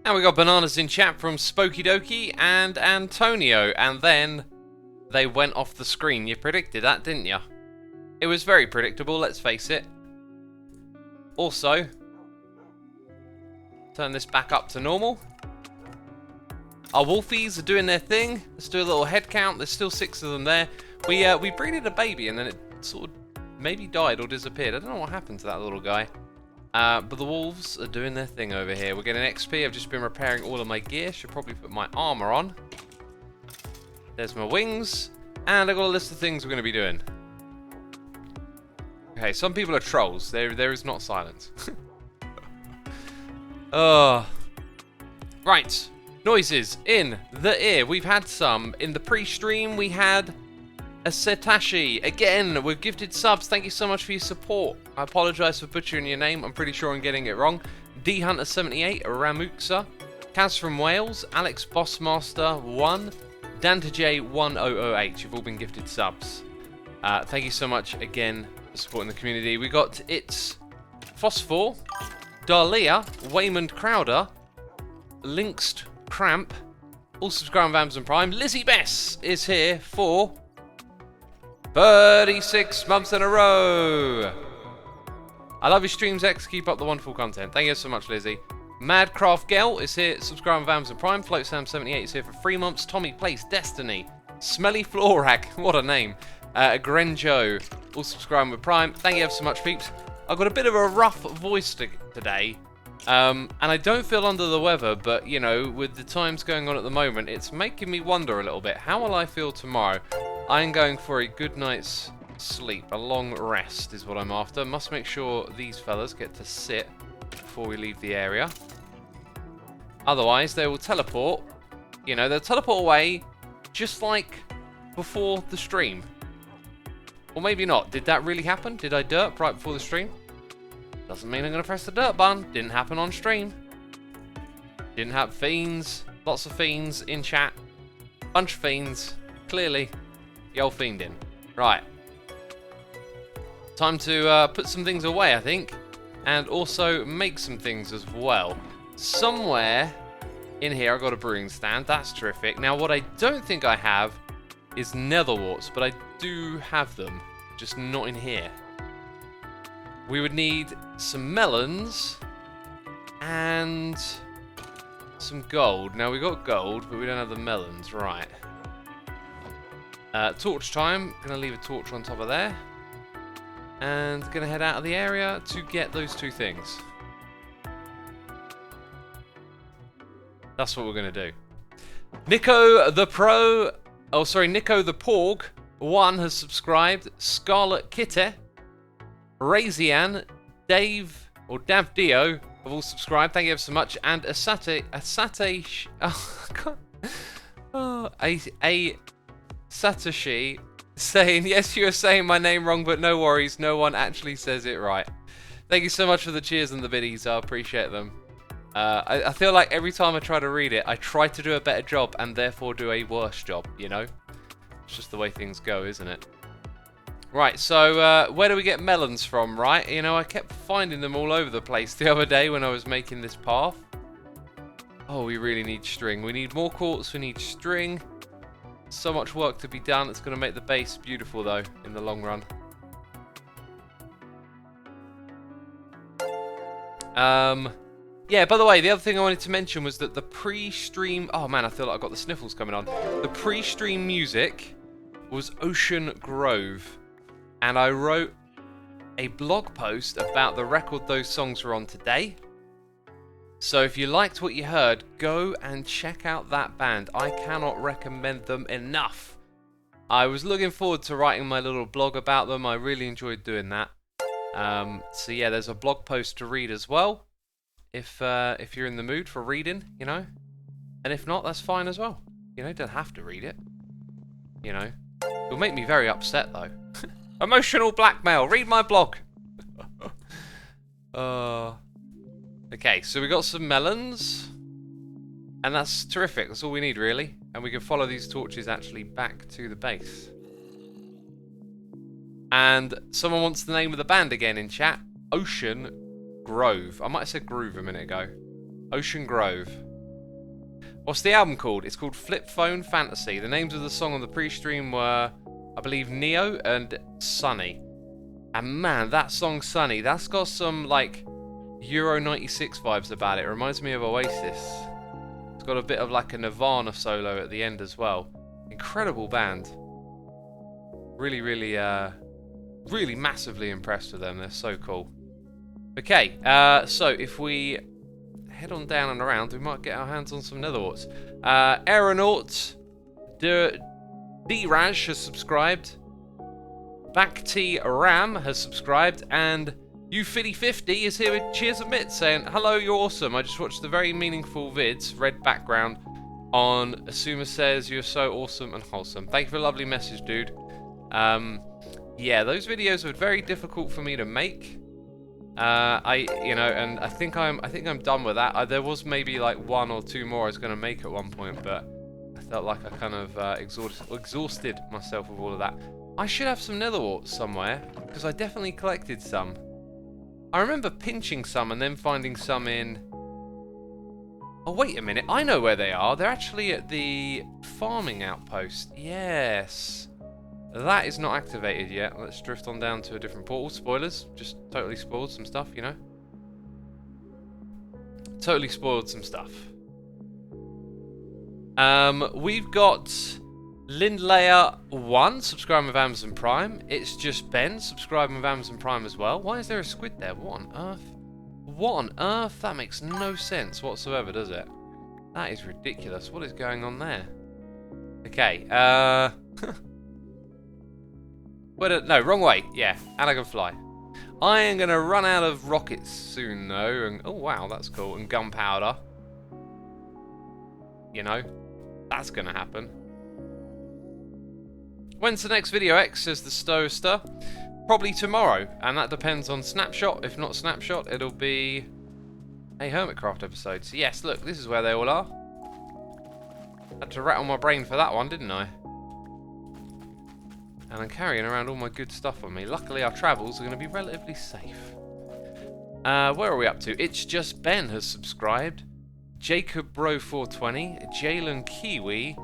And we got bananas in chat from Spooky Dokie and Antonio, and then they went off the screen. You predicted that, didn't you? It was very predictable, let's face it. Also, turn this back up to normal. Our wolfies are doing their thing. Let's do a little head count. There's still 6 of them there. We breeded a baby and then it sort of maybe died or disappeared. I don't know what happened to that little guy. But the wolves are doing their thing over here. We're getting XP. I've just been repairing all of my gear. Should probably put my armor on. There's my wings. And I've got a list of things we're going to be doing. Okay, some people are trolls. There is not silence. Right. Noises in the ear. We've had some. In the pre-stream, we had a Setashi. Again, with gifted subs. Thank you so much for your support. I apologise for butchering your name. I'm pretty sure I'm getting it wrong. D-Hunter78, Ramuksa, Kaz from Wales, Alex Bossmaster 1, DantaJ1008. You've all been gifted subs. Thank you so much again for supporting the community. We got It's Phosphor, Dahlia, Waymond Crowder, Linkst Cramp, all subscribe on Amazon Prime. Lizzie Bess is here for 36 months in a row. I love your streams, X. Keep up the wonderful content. Thank you so much, Lizzie. Madcraft Gel is here. Subscribe on Amazon Prime. FloatSam78 is here for 3 months. Tommy Plays Destiny. Smelly Floor Rack. What a name. Grenjo. All subscribing with Prime. Thank you ever so much, peeps. I've got a bit of a rough voice today. And I don't feel under the weather, but, you know, with the times going on at the moment, it's making me wonder a little bit. How will I feel tomorrow? I'm going for a good night's sleep. A long rest is what I'm after. Must make sure these fellas get to sit before we leave the area. Otherwise, they will teleport. You know, they'll teleport away just like before the stream. Or maybe not. Did that really happen? Did I derp right before the stream? Doesn't mean I'm going to press the dirt button. Didn't happen on stream. Didn't have fiends. Lots of fiends in chat. Bunch of fiends. Clearly, the old fiending. Right. Time to put some things away, I think. And also make some things as well. Somewhere in here I've got a brewing stand. That's terrific. Now, what I don't think I have is netherwarts, but I do have them. Just not in here. We would need some melons and some gold. Now, we got gold, but we don't have the melons. Right. Torch time. Gonna leave a torch on top of there. And gonna head out of the area to get those 2 things. That's what we're gonna do. Nico the Pro... Oh, sorry, Nico the Porg 1 has subscribed. Scarlet Kitty, Razian, Dave, or Davdio have all subscribed. Thank you ever so much. And Satoshi saying, yes, you are saying my name wrong, but no worries, no one actually says it right. Thank you so much for the cheers and the biddies. I appreciate them. I feel like every time I try to read it, I try to do a better job and therefore do a worse job, you know? It's just the way things go, isn't it? Right, so where do we get melons from, right? You know, I kept finding them all over the place the other day when I was making this path. Oh, we really need string. We need more quartz, we need string. So much work to be done. It's going to make the base beautiful, though, in the long run. Yeah, by the way, the other thing I wanted to mention was that the pre-stream... Oh, man, I feel like I've got the sniffles coming on. The pre-stream music was Ocean Grove. And I wrote a blog post about the record those songs were on today. So if you liked what you heard, go and check out that band. I cannot recommend them enough. I was looking forward to writing my little blog about them. I really enjoyed doing that. So yeah, there's a blog post to read as well. If you're in the mood for reading, you know. And if not, that's fine as well. You know, don't have to read it. You know. It'll make me very upset, though. Emotional blackmail. Read my blog. Okay, so we got some melons. And that's terrific. That's all we need, really. And we can follow these torches actually back to the base. And someone wants the name of the band again in chat. Ocean Grove. I might have said Groove a minute ago. Ocean Grove. What's the album called? It's called Flip Phone Fantasy. The names of the song on the pre-stream were, I believe, Neo and Sunny. And man, that song Sunny, that's got some like Euro 96 vibes about it. It reminds me of Oasis. It's got a bit of like a Nirvana solo at the end as well. Incredible band. Really, really, really massively impressed with them. They're so cool. Okay, so if we head on down and around, we might get our hands on some netherworts. Aeronaut D-Raj has subscribed. Bacti Ram has subscribed, and U5050 is here with cheers and bits saying, hello, you're awesome. I just watched the very meaningful vids, red background, on Asuma Says You're So Awesome and Wholesome. Thank you for a lovely message, dude. Yeah, those videos were very difficult for me to make. And I think I'm done with that. There was maybe like 1 or 2 more I was going to make at one point, but I felt like I kind of exhausted myself with all of that. I should have some netherworts somewhere, because I definitely collected some. I remember pinching some and then finding some in... Oh, wait a minute. I know where they are. They're actually at the farming outpost. Yes. That is not activated yet. Let's drift on down to a different portal. Spoilers. Just totally spoiled some stuff, you know. Totally spoiled some stuff. We've got Lindlayer1 subscribing with Amazon Prime. It's just Ben subscribing with Amazon Prime as well. Why is there a squid there? What on earth? What on earth? That makes no sense whatsoever, does it? That is ridiculous. What is going on there? Okay, no, wrong way. Yeah, and I can fly. I am going to run out of rockets soon, though. And, oh, wow, that's cool. And gunpowder. You know, that's going to happen. When's the next video, X, says the Stowster? Probably tomorrow, and that depends on Snapshot. If not Snapshot, it'll be a Hermitcraft episode. So yes, look, this is where they all are. Had to rattle my brain for that one, didn't I? And I'm carrying around all my good stuff on me. Luckily, our travels are going to be relatively safe. Where are we up to? It's Just Ben has subscribed. Jacob Bro 420, Jalen Kiwi,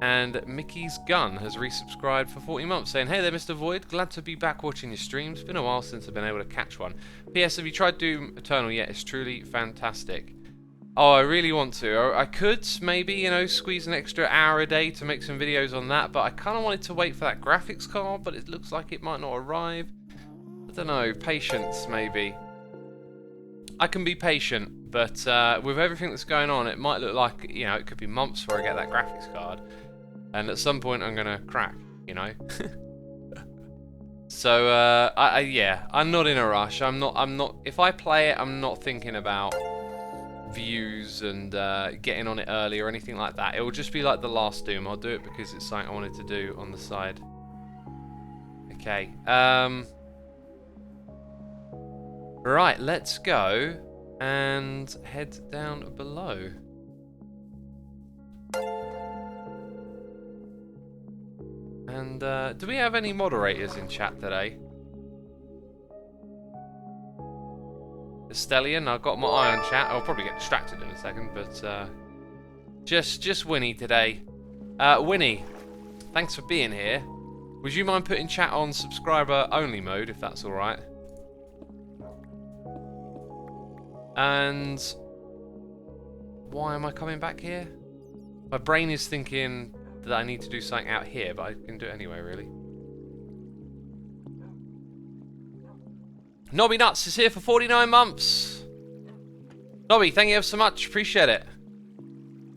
and Mickey's Gun has resubscribed for 40 months, saying, hey there, Mr. Void, glad to be back watching your streams. Been a while since I've been able to catch one. P.S. Have you tried Doom Eternal yet? It's truly fantastic. Oh, I really want to. I could maybe, you know, squeeze an extra hour a day to make some videos on that, but I kind of wanted to wait for that graphics card, but it looks like it might not arrive. I don't know, patience maybe. I can be patient, but with everything that's going on, it might look like, you know, it could be months before I get that graphics card. And at some point I'm gonna crack, you know. So yeah, I'm not in a rush. I'm not. If I play it, I'm not thinking about views and getting on it early or anything like that. It will just be like the last Doom. I'll do it because it's something I wanted to do on the side. Okay. Right, let's go and head down below. And do we have any moderators in chat today? Stellian, I've got my eye on chat. I'll probably get distracted in a second, but just Winnie today. Winnie, thanks for being here. Would you mind putting chat on subscriber only mode, if that's all right? And why am I coming back here? My brain is thinking that I need to do something out here, but I can do it anyway, really. Nobby Nuts is here for 49 months. Nobby, thank you ever so much. Appreciate it.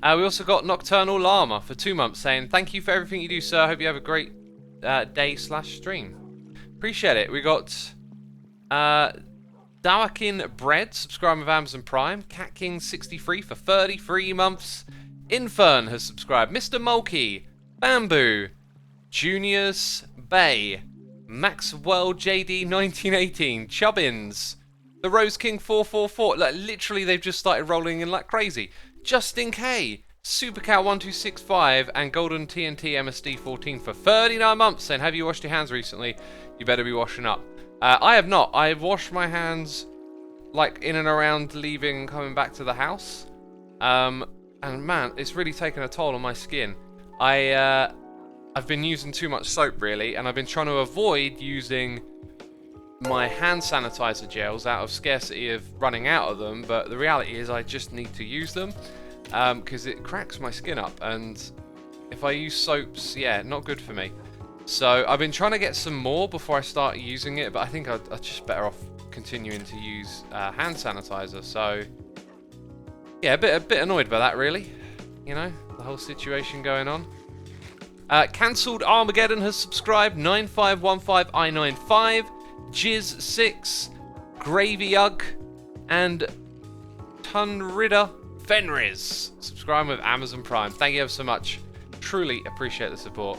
We also got Nocturnal Llama for 2 months saying, thank you for everything you do, sir. Hope you have a great day/stream. Appreciate it. We got Dawakin Bread, subscribing with Amazon Prime. Cat King 63 for 33 months. Infern has subscribed. Mr. Mulkey, Bamboo, Juniors Bay, Maxwell JD 1918, Chubbins, the Rose King 444. Like literally, they've just started rolling in like crazy. Justin K, Supercow 1265, and Golden TNT MSD 14 for 39 months. Saying, have you washed your hands recently? You better be washing up. I have not. I've washed my hands like in and around leaving and coming back to the house. And man, it's really taken a toll on my skin. I've been using too much soap really, and I've been trying to avoid using my hand sanitizer gels out of scarcity of running out of them, but the reality is I just need to use them because it cracks my skin up, and if I use soaps, yeah, not good for me. So I've been trying to get some more before I start using it, but I think I'd just better off continuing to use hand sanitizer. So yeah, a bit annoyed by that really, you know, the whole situation going on. Cancelled Armageddon has subscribed, 9515I95, Jizz6, Gravy Ugg, and Tunridder Fenris. Subscribe with Amazon Prime. Thank you ever so much. Truly appreciate the support.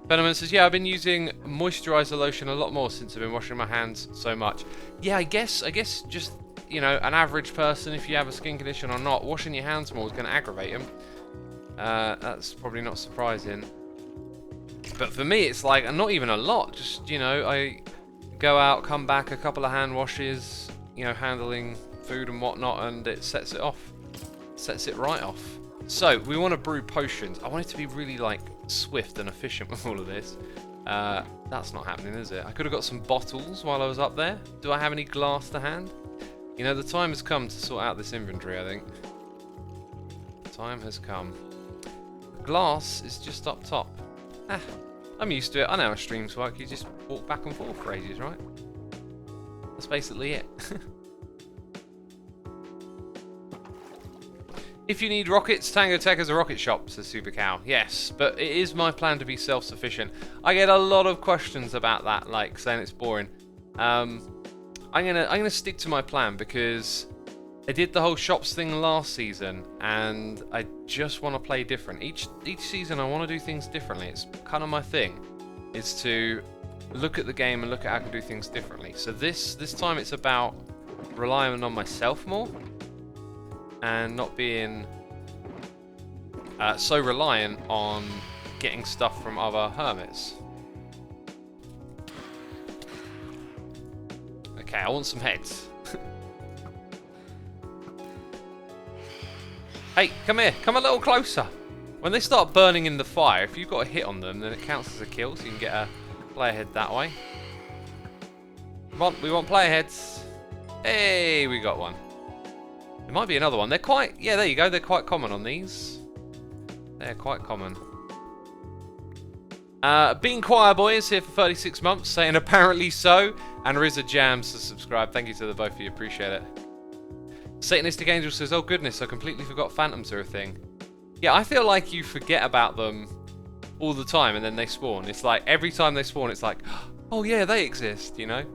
Venomman says, yeah, I've been using moisturizer lotion a lot more since I've been washing my hands so much. Yeah, I guess just, you know, an average person, if you have a skin condition or not, washing your hands more is going to aggravate them. That's probably not surprising. But for me, it's like, not even a lot. Just, you know, I go out, come back, a couple of hand washes, you know, handling food and whatnot, and it sets it off. Sets it right off. So, we want to brew potions. I want it to be really, like, swift and efficient with all of this. That's not happening, is it? I could have got some bottles while I was up there. Do I have any glass to hand? You know, the time has come to sort out this inventory, I think. The time has come. The glass is just up top. I'm used to it. I know how streams work. You just walk back and forth for ages, right? That's basically it. If you need rockets, Tango Tech has a rocket shop, says Super Cow. Yes, but it is my plan to be self-sufficient. I get a lot of questions about that, like saying it's boring. I'm gonna stick to my plan because I did the whole shops thing last season, and I just want to play different. Each season, I want to do things differently. It's kind of my thing, is to look at the game and look at how I can do things differently. So this time, it's about relying on myself more. And not being so reliant on getting stuff from other hermits. Okay, I want some heads. Hey, come here. Come a little closer. When they start burning in the fire, if you've got a hit on them, then it counts as a kill, so you can get a player head that way. Come on, we want player heads. Hey, we got one. There might be another one. They're quite... Yeah, there you go. They're quite common on these. They're quite common. Being Choir Boy is here for 36 months, saying apparently so. And Rizza Jams has subscribed. Thank you to the both of you. Appreciate it. Satanistic Angel says, oh goodness, I completely forgot phantoms are a thing. Yeah, I feel like you forget about them all the time and then they spawn. It's like every time they spawn, it's like, oh yeah, they exist, you know?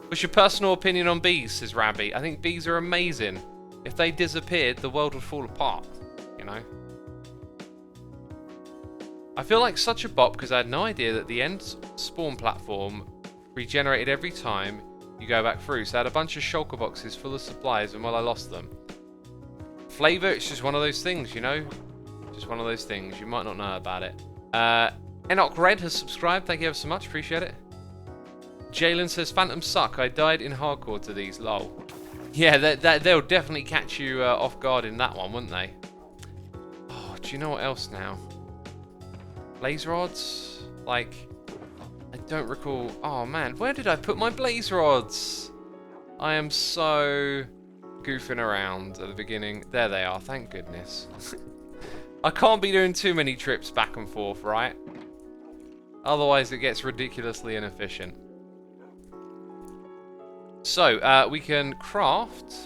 What's your personal opinion on bees, says Rabby? I think bees are amazing. If they disappeared, the world would fall apart, you know? I feel like such a bop because I had no idea that the end spawn platform regenerated every time you go back through. So I had a bunch of shulker boxes full of supplies, and well, I lost them. Flavor, it's just one of those things, you know? Just one of those things. You might not know about it. Enoch Red has subscribed. Thank you ever so much. Appreciate it. Jalen says, Phantoms suck. I died in hardcore to these. Lol. Yeah, they'll definitely catch you off guard in that one, wouldn't they? Oh, do you know what else now? Blaze rods? Like, I don't recall. Oh, man. Where did I put my blaze rods? I am so goofing around at the beginning. There they are. Thank goodness. I can't be doing too many trips back and forth, right? Otherwise, it gets ridiculously inefficient. So, we can craft,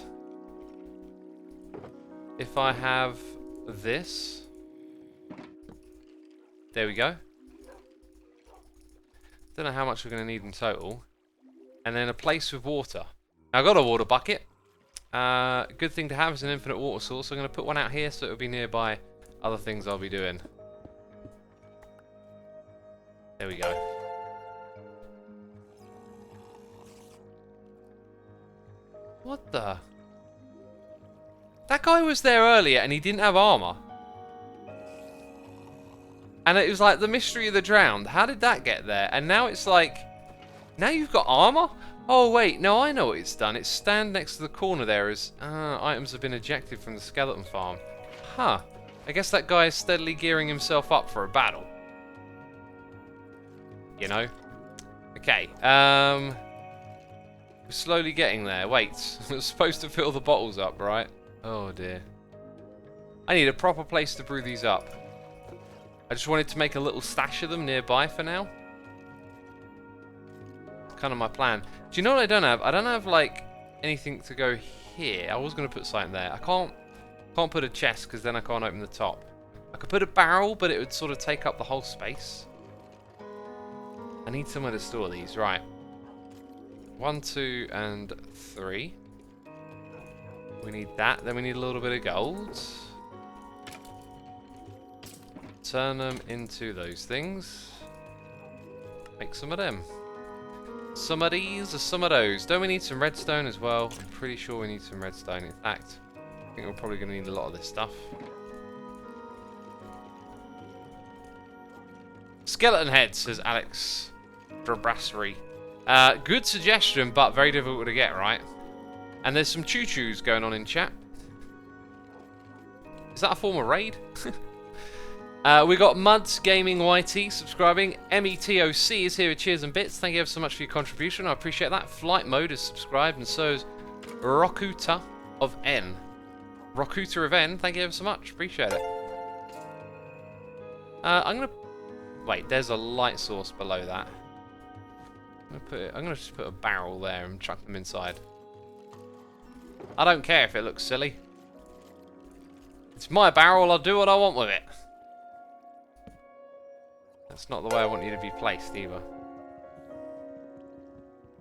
if I have this. There we go. Don't know how much we're going to need in total. And then a place with water. Now, I've got a water bucket. Good thing to have is an infinite water source. So I'm going to put one out here so it'll be nearby other things I'll be doing. There we go. What the? That guy was there earlier and he didn't have armor. And it was like the mystery of the drowned. How did that get there? And now it's like, now you've got armor? Oh wait, no, I know what it's done. It's stand next to the corner there as items have been ejected from the skeleton farm. Huh. I guess that guy is steadily gearing himself up for a battle. You know? Okay, we're slowly getting there. Wait, we're supposed to fill the bottles up, right? Oh dear. I need a proper place to brew these up. I just wanted to make a little stash of them nearby for now. It's kind of my plan. Do you know what I don't have? I don't have, like, anything to go here. I was going to put something there. I can't put a chest because then I can't open the top. I could put a barrel, but it would sort of take up the whole space. I need somewhere to store these. Right. 1, 2, and 3. We need that. Then we need a little bit of gold. Turn them into those things. Make some of them. Some of these or some of those. Don't we need some redstone as well? I'm pretty sure we need some redstone. In fact, I think we're probably going to need a lot of this stuff. Skeleton head, says Alex Drabassery. Good suggestion, but very difficult to get, right? And there's some choo-choos going on in chat. Is that a form of raid? We got Muds Gaming YT subscribing. METOC is here with cheers and bits. Thank you ever so much for your contribution. I appreciate that. Flight Mode is subscribed, and so is Rokuta of N. Rokuta of N, thank you ever so much. Appreciate it. I'm gonna wait. There's a light source below that. I'm gonna just put a barrel there and chuck them inside. I don't care if it looks silly. It's my barrel. I'll do what I want with it. That's not the way I want you to be placed either.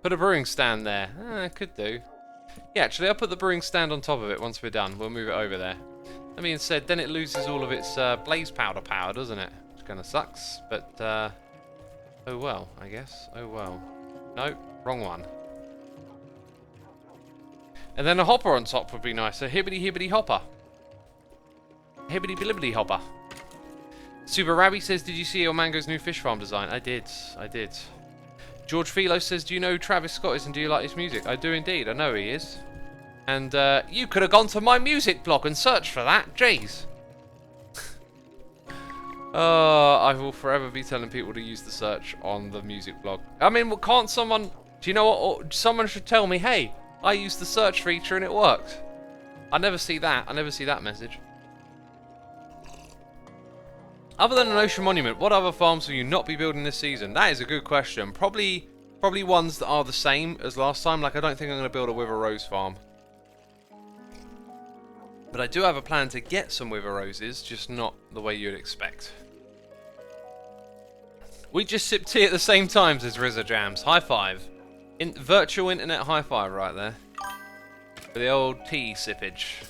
Put a brewing stand there. Could do. Yeah, actually, I'll put the brewing stand on top of it once we're done. We'll move it over there. That being said, then it loses all of its blaze powder power, doesn't it? Which kind of sucks, but oh well, I guess. Oh well. No, wrong one. And then a hopper on top would be nice. A hibbity hibbity hopper. Hibbity bilibbity hopper. Super Rabby says, did you see your Mango's new fish farm design? I did. George Philo says, do you know who Travis Scott is and do you like his music? I do indeed. I know he is. And you could have gone to my music blog and searched for that. Jeez. I will forever be telling people to use the search on the music blog. I mean, well, can't someone... Do you know what? Someone should tell me, hey, I used the search feature and it worked. I never see that. I never see that message. Other than an ocean monument, what other farms will you not be building this season? That is a good question. Probably ones that are the same as last time. Like, I don't think I'm going to build a Wither Rose farm. But I do have a plan to get some Wither Roses, just not the way you'd expect. We just sip tea at the same time, says Rizza Jams. High five. Virtual internet high five right there. For the old tea sippage.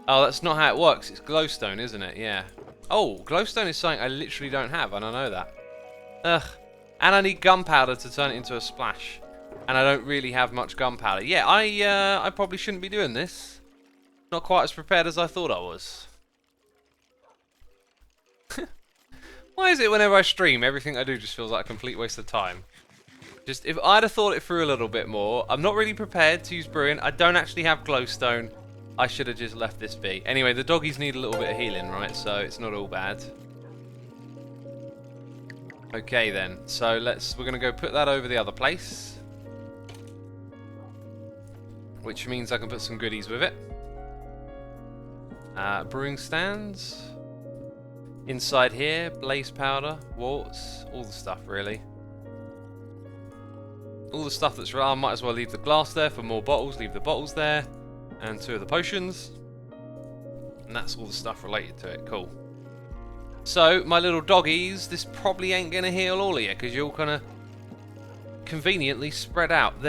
Oh, that's not how it works. It's glowstone, isn't it? Yeah. Oh, glowstone is something I literally don't have, and I know that. Ugh. And I need gunpowder to turn it into a splash. And I don't really have much gunpowder. Yeah, I probably shouldn't be doing this. Not quite as prepared as I thought I was. Why is it whenever I stream, everything I do just feels like a complete waste of time? Just, if I'd have thought it through a little bit more, I'm not really prepared to use brewing. I don't actually have glowstone. I should have just left this be. Anyway, the doggies need a little bit of healing, right? So it's not all bad. Okay then. So we're gonna go put that over the other place. Which means I can put some goodies with it. Brewing stands. Inside here, blaze powder, warts, all the stuff really. All the stuff that's I might as well leave the glass there for more bottles, leave the bottles there. And 2 of the potions. And that's all the stuff related to it. Cool. So, my little doggies, this probably ain't going to heal all of you, because you're all kind of conveniently spread out. Are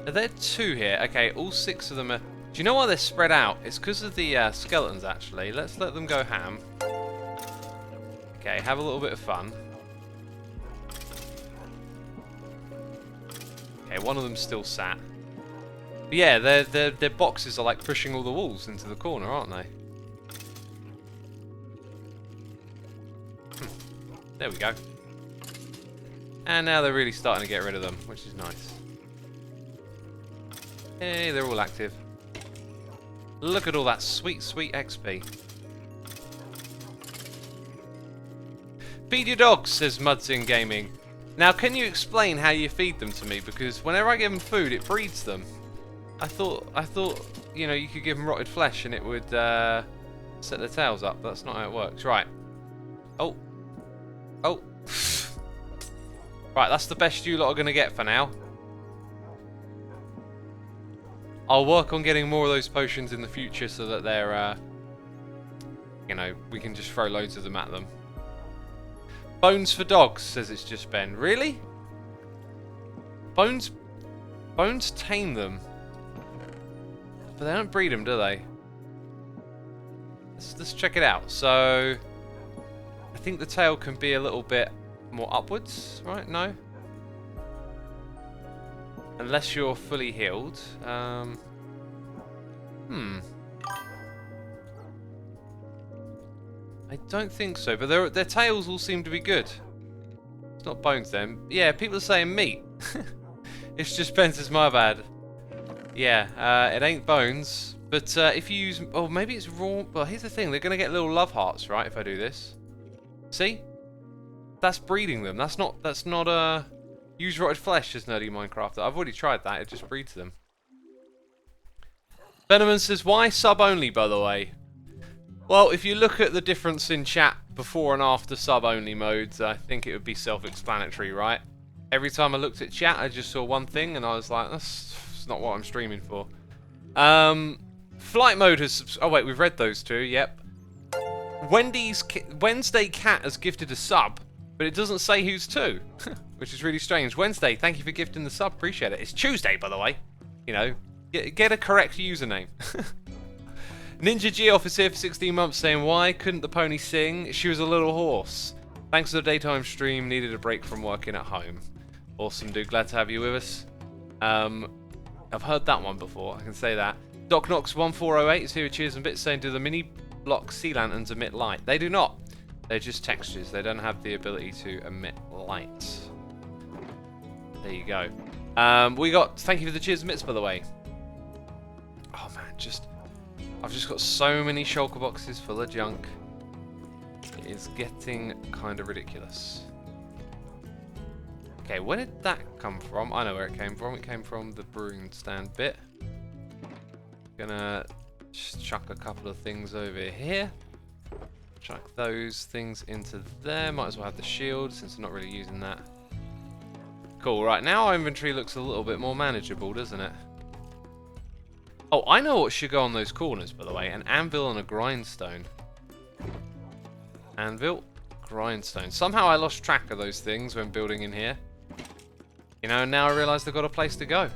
there 2 here? Okay, all 6 of them are... Do you know why they're spread out? It's because of the skeletons, actually. Let's let them go ham. Okay, have a little bit of fun. Okay, one of them's still sat. But yeah, their boxes are like pushing all the walls into the corner, aren't they? There we go. And now they're really starting to get rid of them, which is nice. Hey, they're all active. Look at all that sweet, sweet XP. Feed your dogs, says Mudzin Gaming. Now, can you explain how you feed them to me? Because whenever I give them food, it breeds them. I thought, you know, you could give them rotted flesh and it would set their tails up. That's not how it works. Right. Oh. Oh. Right, that's the best you lot are going to get for now. I'll work on getting more of those potions in the future so that they're, you know, we can just throw loads of them at them. Bones for dogs, says it's just Ben. Really? Bones tame them. But they don't breed them, do they? Let's check it out. So, I think the tail can be a little bit more upwards, right? No? Unless you're fully healed. I don't think so, but their tails all seem to be good. It's not bones then. Yeah, people are saying meat. It's just Ben's my bad. Yeah, it ain't bones. But if you use... Oh, maybe it's raw... Well, here's the thing. They're going to get little love hearts, right, if I do this. See? That's breeding them. That's not use rotted flesh as Nerdy Minecrafter. I've already tried that. It just breeds them. Venomon says, why sub only, by the way? Well, if you look at the difference in chat before and after sub-only modes, I think it would be self-explanatory, right? Every time I looked at chat, I just saw one thing, and I was like, that's not what I'm streaming for. Flight mode has... Oh, wait, we've read those two, yep. Wednesday Cat has gifted a sub, but it doesn't say who's to, which is really strange. Wednesday, thank you for gifting the sub, appreciate it. It's Tuesday, by the way. You know, get a correct username. Ninja Geoff is here for 16 months saying, why couldn't the pony sing? She was a little hoarse. Thanks to the daytime stream, needed a break from working at home. Awesome, dude. Glad to have you with us. I've heard that one before, I can say that. DocKnox1408 is here with cheers and bits saying, do the mini block sea lanterns emit light? They do not. They're just textures. They don't have the ability to emit light. There you go. We got, thank you for the cheers and bits, by the way. Oh man, I've just got so many shulker boxes full of junk. It is getting kind of ridiculous. Okay, where did that come from? I know where it came from. It came from the brewing stand bit. Gonna just chuck a couple of things over here. Chuck those things into there. Might as well have the shield since I'm not really using that. Cool, right, now our inventory looks a little bit more manageable, doesn't it? Oh, I know what should go on those corners, by the way. An anvil and a grindstone. Anvil, grindstone. Somehow I lost track of those things when building in here. You know, now I realise they've got a place to go.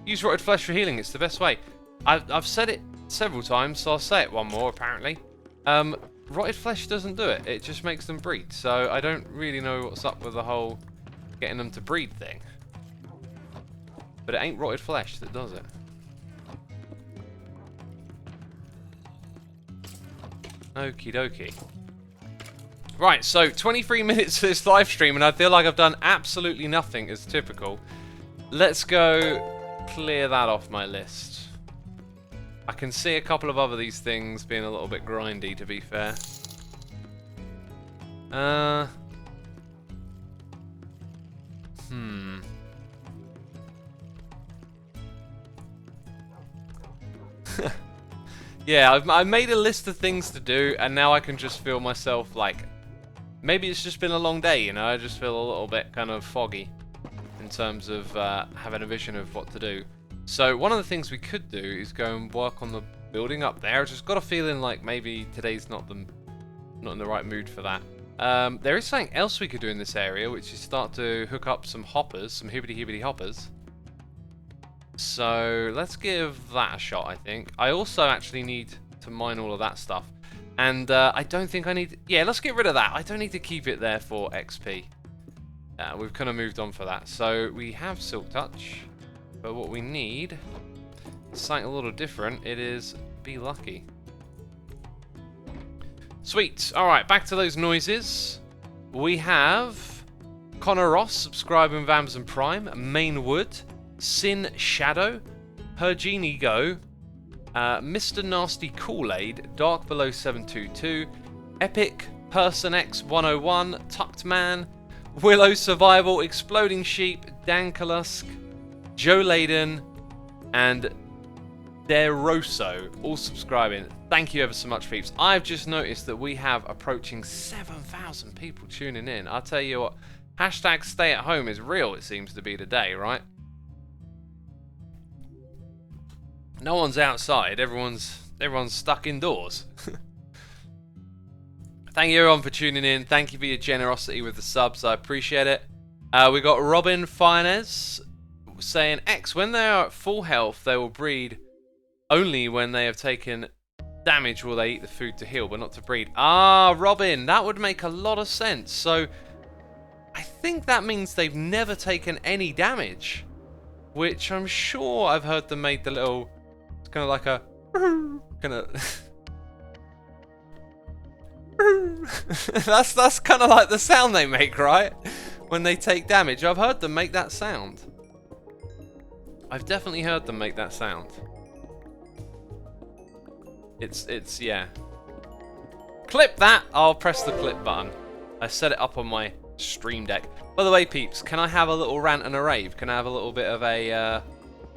Use rotted flesh for healing. It's the best way. I've said it several times, so I'll say it one more, apparently. Rotted flesh doesn't do it. It just makes them breed. So I don't really know what's up with the whole getting them to breed thing. But it ain't rotted flesh that does it. Okie dokie. Right, so 23 minutes to this live stream and I feel like I've done absolutely nothing as typical. Let's go clear that off my list. I can see a couple of other these things being a little bit grindy, to be fair. Yeah, I've made a list of things to do, and now I can just feel myself like... Maybe it's just been a long day, you know? I just feel a little bit kind of foggy in terms of having a vision of what to do. So one of the things we could do is go and work on the building up there. I just got a feeling like maybe today's not in the right mood for that. There is something else we could do in this area, which is start to hook up some hoppers, some hibbity-hibbity hoppers. So let's give that a shot, I think. I also actually need to mine all of that stuff. And I don't think I need... Yeah, let's get rid of that. I don't need to keep it there for XP. We've kind of moved on for that. So we have Silk Touch. But what we need is something a little different. It is Be Lucky. Sweet. Alright, back to those noises. We have Connor Ross subscribing with Amazon Prime, Mainwood, Sin Shadow, Hergenie Go, Mr. Nasty Kool-Aid, Dark Below 722, Epic, Person X 101, Tucked Man, Willow Survival, Exploding Sheep, Dankolusk, Joe Layden, and Deroso, all subscribing. Thank you ever so much, peeps. I've just noticed that we have approaching 7,000 people tuning in. I'll tell you what, hashtag stay at home is real, it seems to be today, right? No one's outside, everyone's stuck indoors. Thank you everyone for tuning in. Thank you for your generosity with the subs, I appreciate it. We got Robin Finez saying, X, when they are at full health, they will breed. Only when they have taken damage will they eat the food to heal, but not to breed. Ah, Robin, that would make a lot of sense. So, I think that means they've never taken any damage. Which I'm sure I've heard them make the little... It's kind of like a... kind of... that's kind of like the sound they make, right? When they take damage. I've heard them make that sound. I've definitely heard them make that sound. It's yeah. Clip that! I'll press the clip button. I set it up on my stream deck. By the way, peeps, can I have a little rant and a rave? Can I have a little bit of a an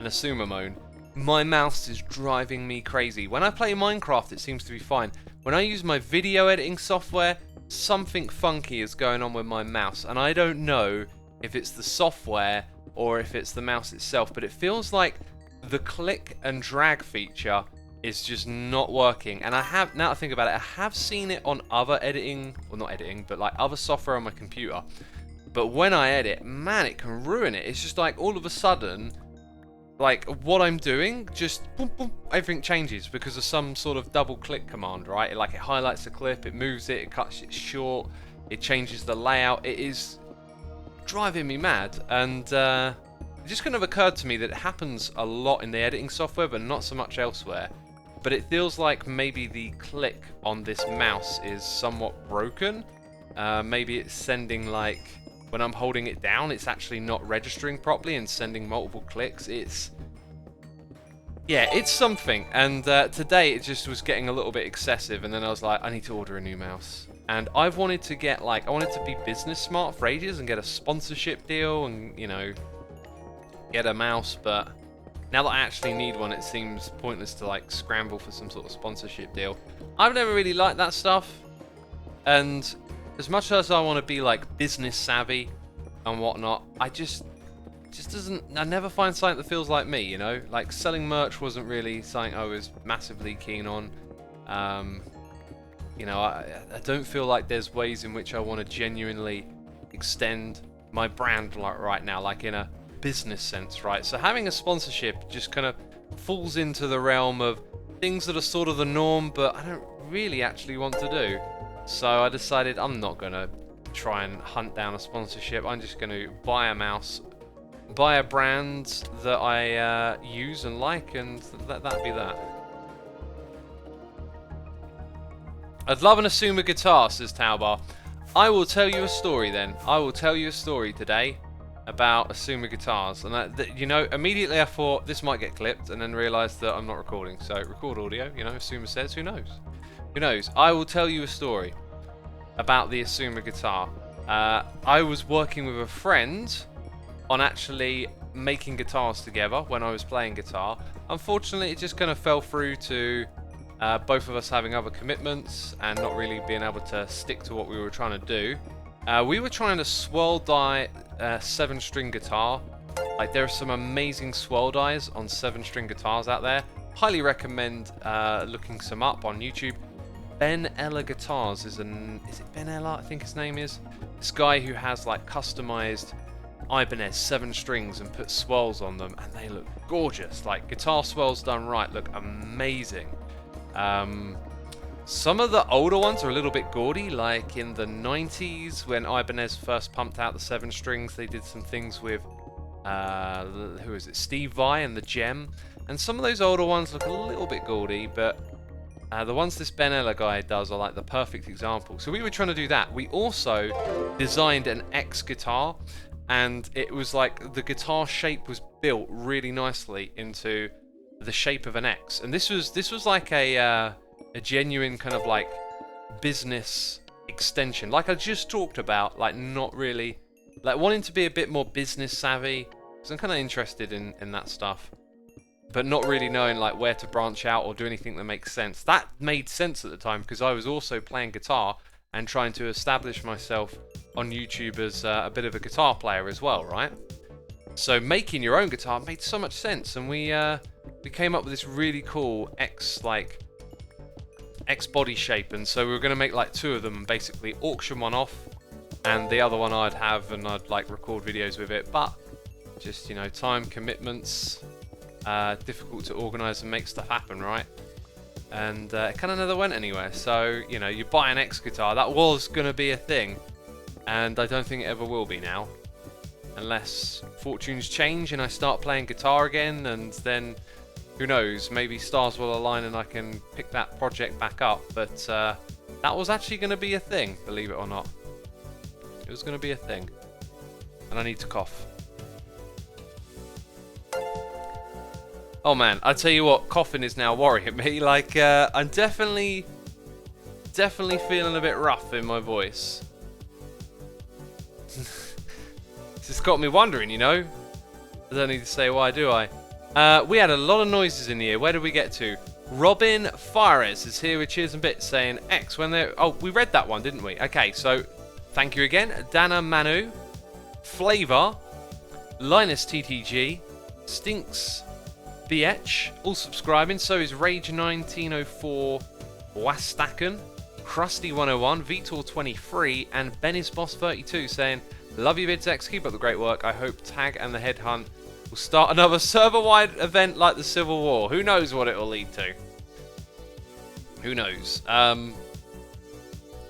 Asuma moan? My mouse is driving me crazy. When I play Minecraft, it seems to be fine. When I use my video editing software, something funky is going on with my mouse, and I don't know if it's the software or if it's the mouse itself, but it feels like the click and drag feature is just not working. And I have, now that I think about it, I have seen it on other editing, well not editing, but like other software on my computer. But when I edit, man, it can ruin it. It's just like all of a sudden, like what I'm doing, just boom, boom, everything changes because of some sort of double click command, right? It highlights the clip, it moves it, it cuts it short, it changes the layout. It is driving me mad, and it just kind of occurred to me that it happens a lot in the editing software, but not so much elsewhere. But it feels like maybe the click on this mouse is somewhat broken. Maybe it's sending, like, when I'm holding it down, it's actually not registering properly and sending multiple clicks. Yeah, it's something. And today it just was getting a little bit excessive, and then I was like, I need to order a new mouse. And I've wanted to get, like, I wanted to be business smart for ages and get a sponsorship deal and, you know, get a mouse, but now that I actually need one, it seems pointless to like scramble for some sort of sponsorship deal. I've never really liked that stuff, and as much as I want to be like business savvy and whatnot, I just doesn't. I never find something that feels like me, you know. Like selling merch wasn't really something I was massively keen on. You know, I don't feel like there's ways in which I want to genuinely extend my brand like right now, like in a business sense, right? So having a sponsorship just kind of falls into the realm of things that are sort of the norm, but I don't really actually want to do. So I decided I'm not gonna try and hunt down a sponsorship. I'm just gonna buy a mouse, buy a brand that I use and like, and that'd be that. I'd love an Asuma guitar, says Taubar. I will tell you a story then. I will tell you a story today about Asuma guitars, and you know, immediately I thought this might get clipped, and then realised that I'm not recording. So record audio, you know, Asuma says, who knows? Who knows? I will tell you a story about the Asuma guitar. I was working with a friend on actually making guitars together when I was playing guitar. Unfortunately, it just kind of fell through to both of us having other commitments and not really being able to stick to what we were trying to do. We were trying to swirl dye 7-string guitar. Like, there are some amazing swirl dyes on 7-string guitars out there. Highly recommend looking some up on YouTube. Ben Ella Guitars is it Ben Ella? I think his name is. This guy who has like customized Ibanez 7 strings and put swirls on them, and they look gorgeous. Like, guitar swirls done right look amazing. Some of the older ones are a little bit gaudy, like in the 90s when Ibanez first pumped out the 7 strings, they did some things with, Steve Vai and the Gem, and some of those older ones look a little bit gaudy, but The ones this Benella guy does are like the perfect example. So we were trying to do that. We also designed an X guitar, and it was like the guitar shape was built really nicely into the shape of an X. And this was like a genuine kind of like business extension, like I just talked about, like not really, like wanting to be a bit more business savvy, because I'm kind of interested in that stuff, but not really knowing like where to branch out or do anything that makes sense. That made sense at the time because I was also playing guitar and trying to establish myself on YouTube as a bit of a guitar player as well, right? So making your own guitar made so much sense, and we came up with this really cool X body shape, and so we were going to make like 2 of them and basically auction one off, and the other one I'd have and I'd like record videos with it, but just, you know, time commitments, difficult to organise and make stuff happen, right? And it kind of never went anywhere. So, you know, you buy an X guitar, that was going to be a thing, and I don't think it ever will be now, unless fortunes change and I start playing guitar again, and then who knows, maybe stars will align and I can pick that project back up. But that was actually going to be a thing, believe it or not. It was going to be a thing. And I need to cough. Oh man, I tell you what, coughing is now worrying me. Like, I'm definitely feeling a bit rough in my voice. It's just got me wondering, you know? I don't need to say why, do I? We had a lot of noises in here. Where did we get to? Robin Fares is here with Cheers and Bits saying X when they're... Oh, we read that one, didn't we? Okay, so thank you again. Dana Manu, Flavor, Linus TTG, Stinks BH, all subscribing. So is Rage1904, Wastaken, Krusty101, Vitor23, and Bennisboss32 saying, love you Bids X, keep up the great work. I hope Tag and the Headhunt will start another server-wide event like the Civil War. Who knows what it will lead to? Who knows?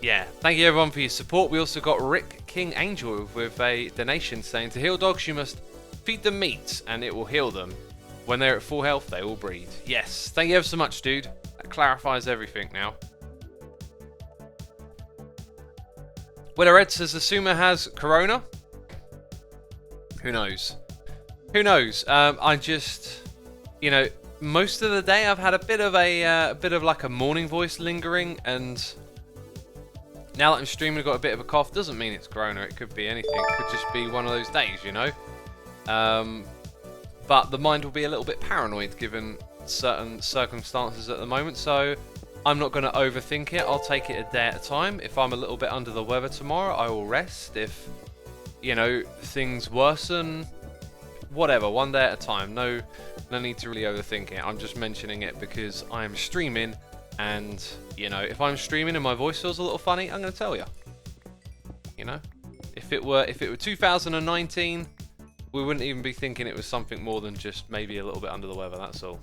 Yeah, thank you everyone for your support. We also got Rick King Angel with a donation saying, to heal dogs you must feed them meat and it will heal them. When they're at full health, they will breed. Yes, thank you ever so much, dude. That clarifies everything now. Willow Red says the Sumo has Corona. Who knows? Who knows? I just, you know, most of the day I've had a bit of like a morning voice lingering, and now that I'm streaming, I've got a bit of a cough. Doesn't mean it's Corona. It could be anything. It could just be one of those days, you know. But the mind will be a little bit paranoid given certain circumstances at the moment, so I'm not going to overthink it. I'll take it a day at a time. If I'm a little bit under the weather tomorrow, I will rest. If, you know, things worsen, whatever, one day at a time. No need to really overthink it. I'm just mentioning it because I am streaming, and, you know, if I'm streaming and my voice feels a little funny, I'm going to tell you. You know? If it were 2019... we wouldn't even be thinking it was something more than just maybe a little bit under the weather, that's all.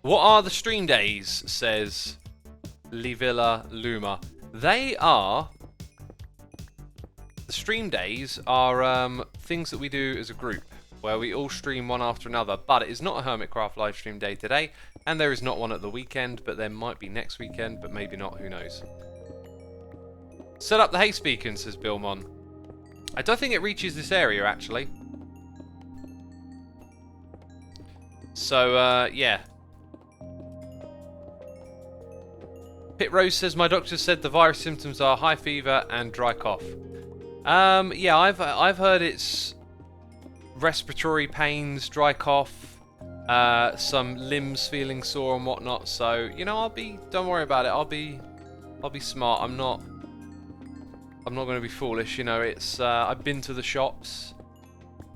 What are the stream days, says Livilla Luma. The stream days are things that we do as a group, where we all stream one after another, but it is not a Hermitcraft live stream day today, and there is not one at the weekend, but there might be next weekend, but maybe not, who knows. Set up the haste beacon, says Billmon. I don't think it reaches this area, actually. So, yeah. Pit Rose says, my doctor said the virus symptoms are high fever and dry cough. Yeah, I've heard it's respiratory pains, dry cough, some limbs feeling sore and whatnot. So, you know, don't worry about it. I'll be smart. I'm not going to be foolish, you know. It's I've been to the shops,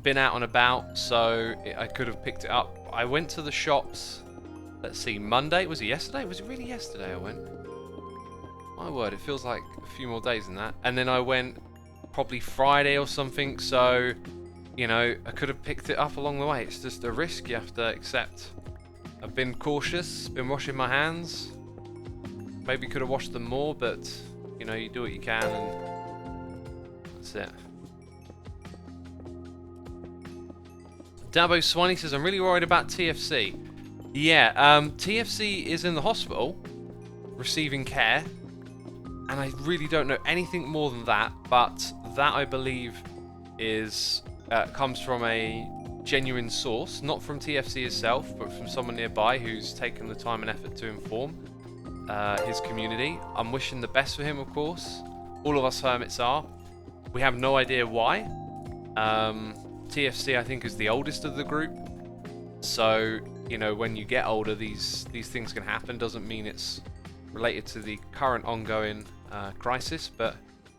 been out and about, so I could have picked it up. I went to the shops, let's see, Monday. Was it yesterday? Was it really yesterday I went? My word, it feels like a few more days than that. And then I went probably Friday or something, so, you know, I could have picked it up along the way. It's just a risk you have to accept. I've been cautious, been washing my hands. Maybe could have washed them more, but, you know, you do what you can, and that's it. Dabo Swiney says, I'm really worried about TFC. Yeah, TFC is in the hospital, receiving care, and I really don't know anything more than that, but that, I believe, is comes from a genuine source, not from TFC itself, but from someone nearby who's taken the time and effort to inform his community. I'm wishing the best for him, of course. All of us hermits are. We have no idea why. TFC, I think, is the oldest of the group, so you know, when you get older, these things can happen. Doesn't mean it's related to the current ongoing crisis, but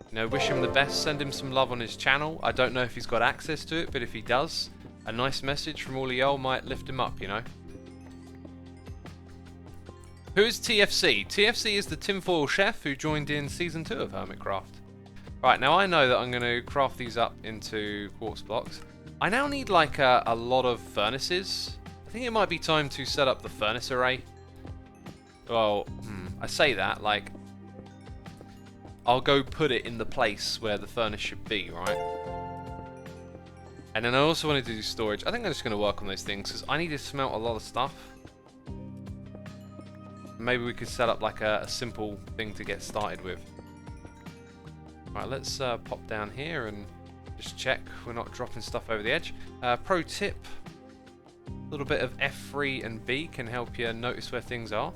you know, wish him the best. Send him some love on his channel. I don't know if he's got access to it, but if he does, a nice message from all of y'all might lift him up, you know. Who is TFC? TFC is the tinfoil chef who joined in Season 2 of Hermitcraft. Right, now I know that I'm going to craft these up into quartz blocks. I now need like a lot of furnaces. I think it might be time to set up the furnace array. Well, I say that, like, I'll go put it in the place where the furnace should be, right? And then I also want to do storage. I think I'm just going to work on those things because I need to smelt a lot of stuff. Maybe we could set up like a simple thing to get started with. Right, let's pop down here and just check we're not dropping stuff over the edge. Pro tip, a little bit of F3 and B can help you notice where things are.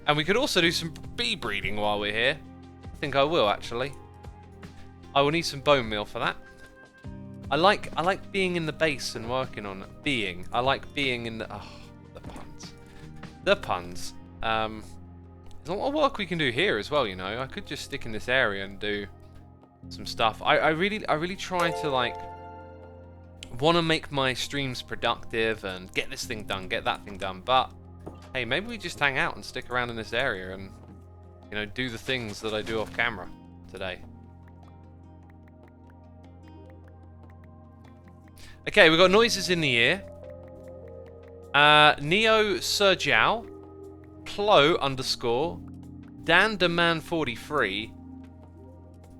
And we could also do some bee breeding while we're here. I think I will, actually. I will need some bone meal for that. I like being in the base and working on being. I like being in the... Oh, the puns. The puns. There's a lot of work we can do here as well, you know. I could just stick in this area and do some stuff. I really try to, like, want to make my streams productive and get this thing done, get that thing done. But, hey, maybe we just hang out and stick around in this area and, you know, do the things that I do off camera today. Okay, we've got noises in the ear. Neo Sergiao, Plo _ Dan Deman 43,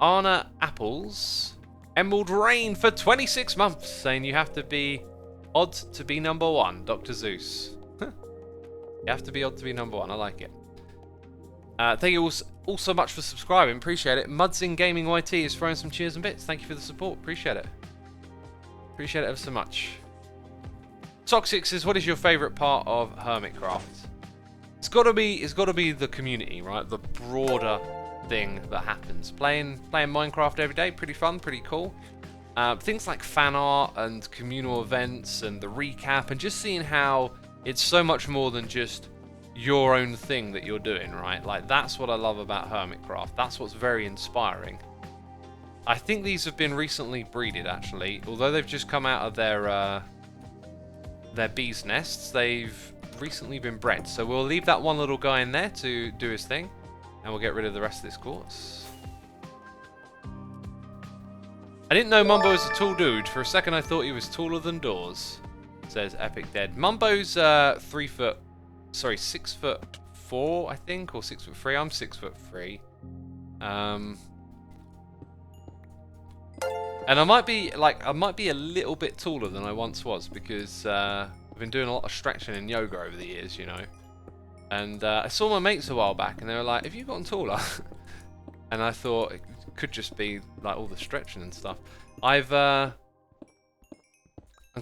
Anna Apples, Emerald Rain for 26 months, saying you have to be odd to be #1, Dr. Zeus. You have to be odd to be #1, I like it. Thank you all so much for subscribing, appreciate it. Mudzing Gaming YT is throwing some cheers and bits, thank you for the support, appreciate it. Appreciate it ever so much. Toxic says, what is your favourite part of Hermitcraft? It's got to be the community, right? The broader thing that happens. Playing Minecraft every day, pretty fun, pretty cool. Things like fan art and communal events and the recap and just seeing how it's so much more than just your own thing that you're doing, right? Like, that's what I love about Hermitcraft. That's what's very inspiring. I think these have been recently breeded, actually. Although they've just come out of their bees' nests, they've recently been bred. So we'll leave that one little guy in there to do his thing, and we'll get rid of the rest of this quartz. I didn't know Mumbo was a tall dude. For a second I thought he was taller than doors, says Epic Dead. Mumbo's 6'4", I think, or 6'3". I'm 6'3". And I might be a little bit taller than I once was because I've been doing a lot of stretching and yoga over the years, you know. And I saw my mates a while back, and they were like, "Have you gotten taller?" And I thought it could just be like all the stretching and stuff. I'm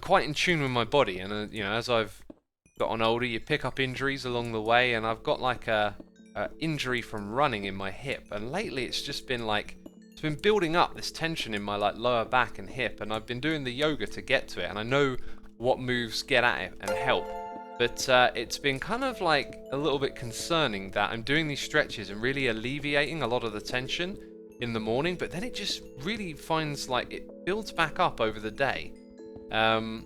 quite in tune with my body, and you know, as I've gotten older, you pick up injuries along the way, and I've got like a injury from running in my hip, and lately it's just been like. It's been building up this tension in my like lower back and hip, and I've been doing the yoga to get to it, and I know what moves get at it and help. But it's been kind of like a little bit concerning that I'm doing these stretches and really alleviating a lot of the tension in the morning, but then it just really finds like it builds back up over the day. And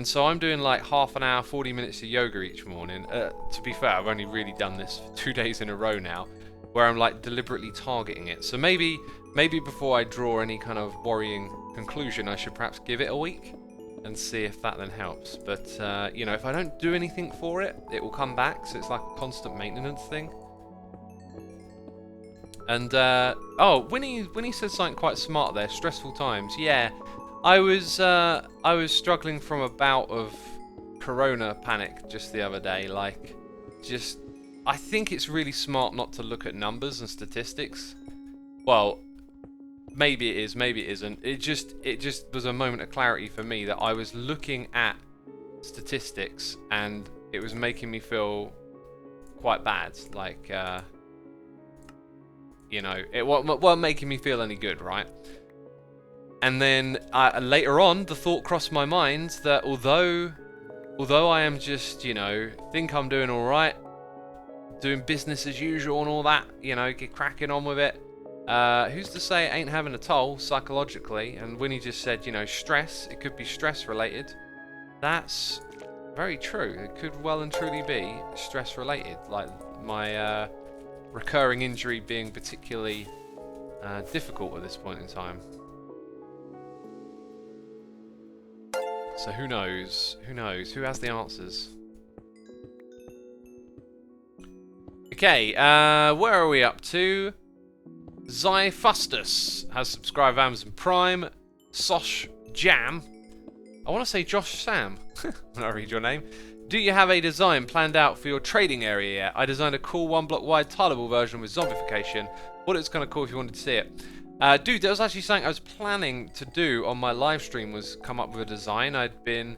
so I'm doing like half an hour, 40 minutes of yoga each morning. To be fair, I've only really done this for 2 days in a row now, where I'm like deliberately targeting it. So maybe before I draw any kind of worrying conclusion, I should perhaps give it a week and see if that then helps. But you know, if I don't do anything for it, it will come back. So it's like a constant maintenance thing. And oh, Winnie said something quite smart there. Stressful times. Yeah, I was struggling from a bout of corona panic just the other day. Like, just I think it's really smart not to look at numbers and statistics. Well, maybe it is, maybe it isn't. It just was a moment of clarity for me that I was looking at statistics and it was making me feel quite bad. Like, you know, it wasn't making me feel any good, right? And then later on, the thought crossed my mind that although I am just, you know, think I'm doing all right, doing business as usual and all that, you know, get cracking on with it. Who's to say it ain't having a toll psychologically? And Winnie just said, you know, stress. It could be stress related. That's very true. It could well and truly be stress related. Like my recurring injury being particularly difficult at this point in time. So who knows? Who knows? Who has the answers? Okay, where are we up to? Zyfustus has subscribed to Amazon Prime. Sosh Jam. I want to say Josh Sam when I read your name. Do you have a design planned out for your trading area yet? I designed a cool 1 block wide tileable version with zombification. What it's kind of cool if you wanted to see it. Dude, there was actually something I was planning to do on my live stream, was come up with a design. I'd been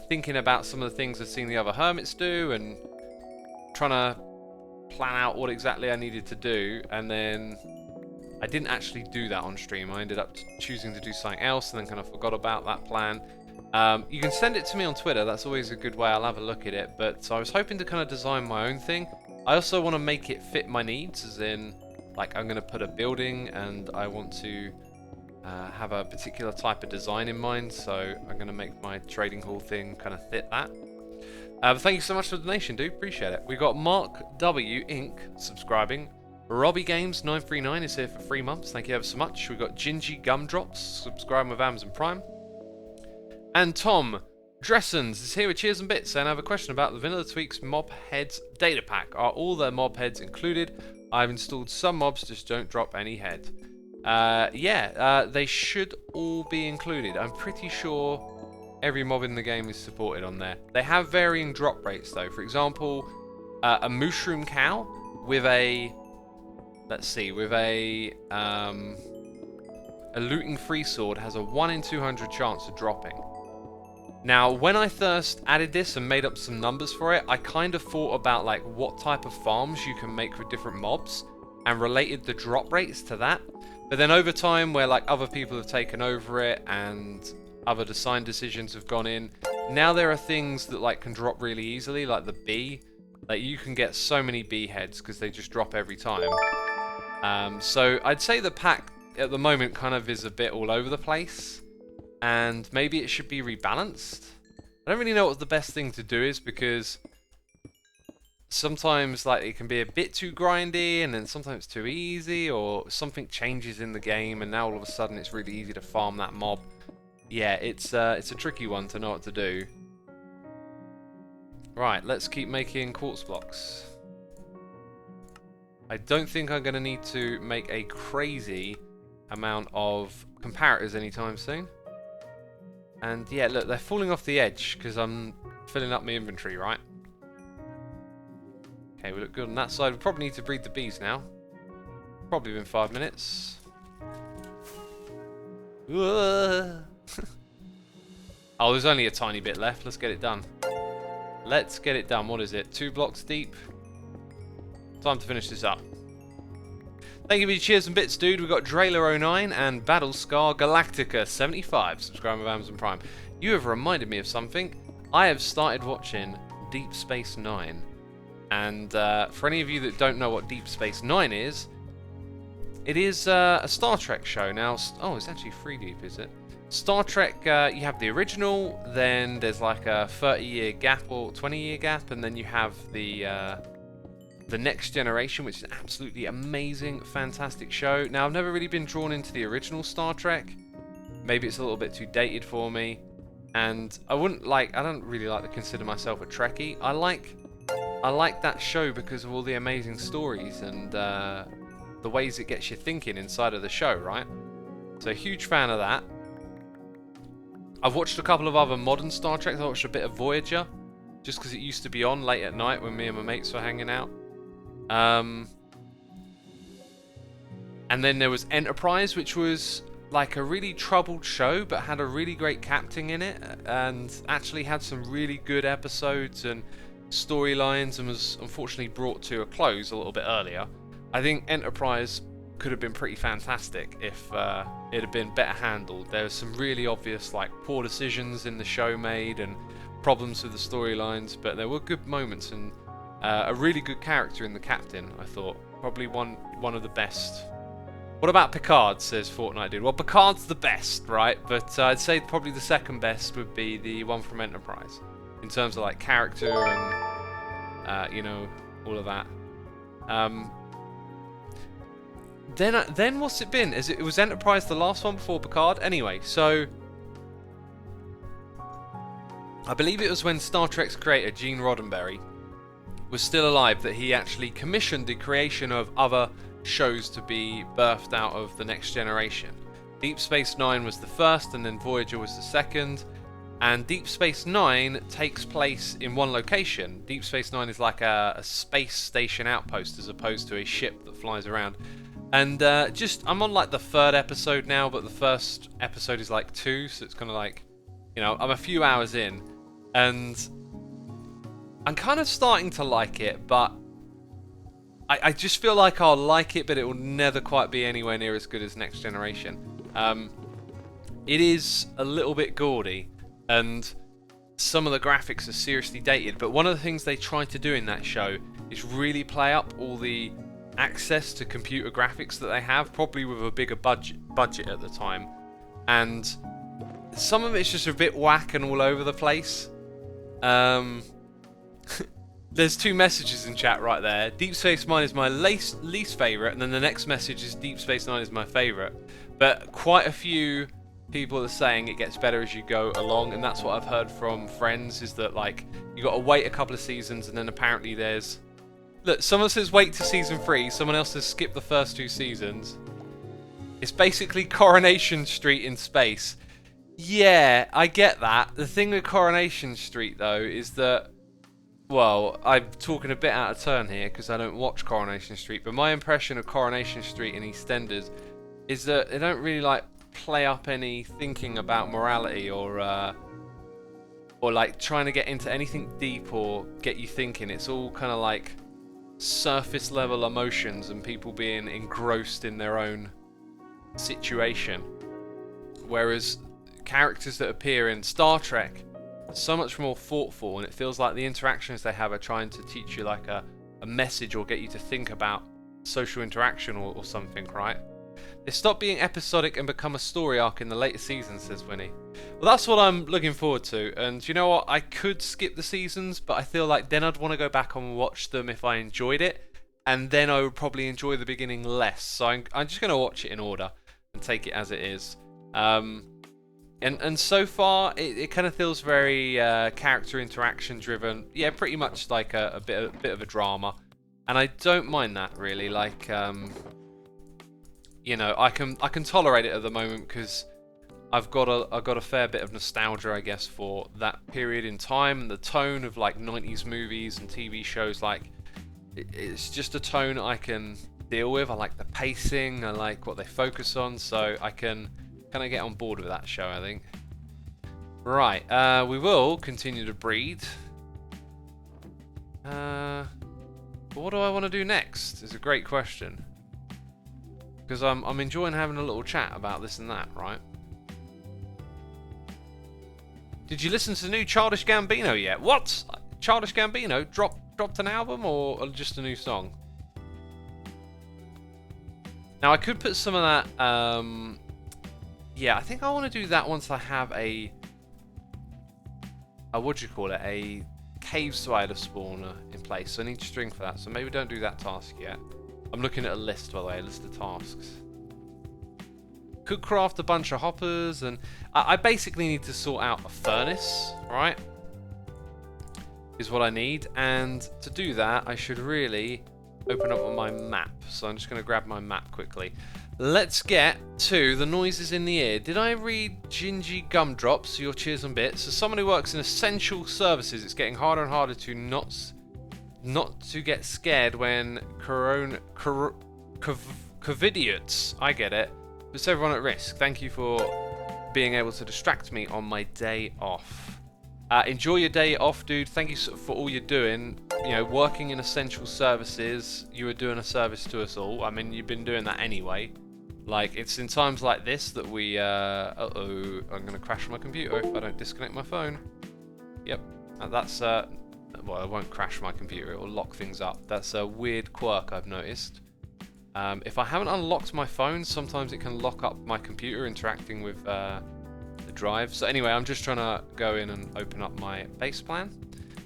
thinking about some of the things I'd seen the other hermits do and trying to plan out what exactly I needed to do, and then I didn't actually do that on stream. I ended up choosing to do something else and then kind of forgot about that plan. You can send it to me on Twitter. That's always a good way. I'll have a look at it. But so I was hoping to kind of design my own thing. I also want to make it fit my needs, as in, like, I'm going to put a building and I want to have a particular type of design in mind. So I'm going to make my trading hall thing kind of fit that. But thank you so much for the donation, dude. Appreciate it. We got Mark W Inc. subscribing. Robbie Games 939 is here for 3 months. Thank you ever so much. We got Gingy Gumdrops subscribing with Amazon Prime. And Tom Dressens is here with Cheers and Bits, and I have a question about the Vanilla Tweaks Mob Heads data pack. Are all their mob heads included? I've installed some mobs, just don't drop any head. Yeah, they should all be included. I'm pretty sure every mob in the game is supported on there. They have varying drop rates though. For example, a mushroom cow with a, let's see, with a looting free sword has a 1 in 200 chance of dropping. Now, when I first added this and made up some numbers for it, I kind of thought about like what type of farms you can make with different mobs and related the drop rates to that. But then over time, where like other people have taken over it and other design decisions have gone in, now there are things that like can drop really easily, like the bee. Like you can get so many bee heads because they just drop every time. So I'd say the pack at the moment kind of is a bit all over the place. And maybe it should be rebalanced. I don't really know what the best thing to do is, because sometimes like it can be a bit too grindy and then sometimes too easy, or something changes in the game and now all of a sudden it's really easy to farm that mob. Yeah, it's a tricky one to know what to do. Right, let's keep making quartz blocks. I don't think I'm going to need to make a crazy amount of comparators anytime soon. And yeah, look, they're falling off the edge because I'm filling up my inventory, right? Okay, we look good on that side. We probably need to breed the bees now. Probably been 5 minutes. Oh, there's only a tiny bit left. Let's get it done. Let's get it done. What is it? 2 blocks deep. Time to finish this up. Thank you for your cheers and bits, dude. We've got Drailer09 and Battlescar Galactica 75 subscribing with Amazon Prime. You have reminded me of something. I have started watching Deep Space Nine. And for any of you that don't know what Deep Space Nine is, it is a Star Trek show. Now, oh, it's actually 3 deep, is it? Star Trek, you have the original, then there's like a 30-year gap or 20-year gap, and then you have the Next Generation, which is an absolutely amazing, fantastic show. Now, I've never really been drawn into the original Star Trek. Maybe it's a little bit too dated for me. And I don't really like to consider myself a Trekkie. I like that show because of all the amazing stories and the ways it gets you thinking inside of the show, right? So, huge fan of that. I've watched a couple of other modern Star Treks. I watched a bit of Voyager, just because it used to be on late at night when me and my mates were hanging out. And then there was Enterprise, which was like a really troubled show, but had a really great captain in it, and actually had some really good episodes and storylines, and was unfortunately brought to a close a little bit earlier. I think Enterprise could have been pretty fantastic if it had been better handled. There were some really obvious like poor decisions in the show made and problems with the storylines, but there were good moments and a really good character in the captain. I thought probably one of the best. What about Picard, says Fortnite Dude? Well, Picard's the best, right? But I'd say probably the second best would be the one from Enterprise, in terms of like character and you know, all of that. Then what's it been? It was Enterprise the last one before Picard? Anyway, so I believe it was when Star Trek's creator Gene Roddenberry was still alive that he actually commissioned the creation of other shows to be birthed out of the Next Generation. Deep Space Nine was the first, and then Voyager was the second. And Deep Space Nine takes place in one location. Deep Space Nine is like a space station outpost as opposed to a ship that flies around. And I'm on like the third episode now, but the first episode is like 2, so it's kind of like, you know, I'm a few hours in, and I'm kind of starting to like it, but I just feel like I'll like it, but it will never quite be anywhere near as good as Next Generation. It is a little bit gaudy, and some of the graphics are seriously dated, but one of the things they try to do in that show is really play up all the access to computer graphics that they have, probably with a bigger budget at the time, and some of it's just a bit whack and all over the place. There's 2 messages in chat right there. Deep Space Nine is my least favourite, and then the next message is Deep Space Nine is my favourite. But quite a few people are saying it gets better as you go along, and that's what I've heard from friends, is that like you got to wait a couple of seasons, and then apparently there's... Look, someone says wait to season 3, someone else says skip the first 2 seasons. It's basically Coronation Street in space. Yeah, I get that. The thing with Coronation Street though is that, well, I'm talking a bit out of turn here because I don't watch Coronation Street, but my impression of Coronation Street in EastEnders is that they don't really like play up any thinking about morality or like trying to get into anything deep or get you thinking. It's all kind of like surface level emotions and people being engrossed in their own situation. Whereas characters that appear in Star Trek are so much more thoughtful, and it feels like the interactions they have are trying to teach you like a message or get you to think about social interaction or something, right? They stop being episodic and become a story arc in the later seasons, says Winnie. Well, that's what I'm looking forward to, and you know what? I could skip the seasons, but I feel like then I'd want to go back and watch them if I enjoyed it, and then I would probably enjoy the beginning less. So I'm just going to watch it in order and take it as it is. And so far, it kind of feels very character interaction driven. Yeah, pretty much like a bit of a drama, and I don't mind that really. Like, you know, I can tolerate it at the moment because I've got a fair bit of nostalgia, I guess, for that period in time and the tone of like 90s movies and TV shows. Like, it's just a tone I can deal with. I like the pacing. I like what they focus on, so I can kind of get on board with that show, I think. Right, we will continue to breed. But what do I want to do next? Is a great question. Because I'm enjoying having a little chat about this and that, right? Did you listen to the new Childish Gambino yet? What? Childish Gambino dropped an album or just a new song? Now I could put some of that. Yeah, I think I want to do that once I have a what do you call it? A cave spider spawner in place. So I need to string for that. So maybe don't do that task yet. I'm looking at a list, by the way, a list of tasks. Could craft a bunch of hoppers, and I basically need to sort out a furnace, right? Is what I need, and to do that, I should really open up on my map. So I'm just going to grab my map quickly. Let's get to the noises in the ear. Did I read Gingy Gumdrops, your cheers and bits? As someone who works in essential services, it's getting harder and harder to not to get scared when covidiots, I get it, puts everyone at risk. Thank you for being able to distract me on my day off. Enjoy your day off, dude. Thank you for all you're doing. You know, working in essential services, you are doing a service to us all. I mean, you've been doing that anyway. Like, it's in times like this that we, uh-oh, I'm going to crash my computer if I don't disconnect my phone. Yep, that's, well, I won't crash my computer, it will lock things up. That's a weird quirk I've noticed. If I haven't unlocked my phone, sometimes it can lock up my computer interacting with, the drive. So anyway, I'm just trying to go in and open up my base plan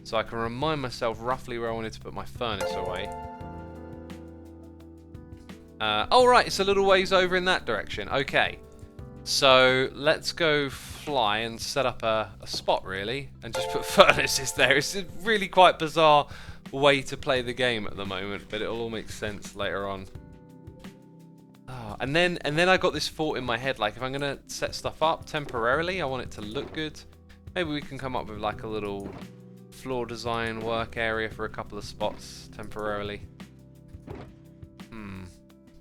so I can remind myself roughly where I wanted to put my furnace away. Oh right, it's a little ways over in that direction. Okay, so let's go fly and set up a spot really and just put furnaces there. It's a really quite bizarre way to play the game at the moment, but it'll all make sense later on. Oh, and then I got this thought in my head, like if I'm gonna set stuff up temporarily, I want it to look good. Maybe we can come up with like a little floor design work area for a couple of spots temporarily.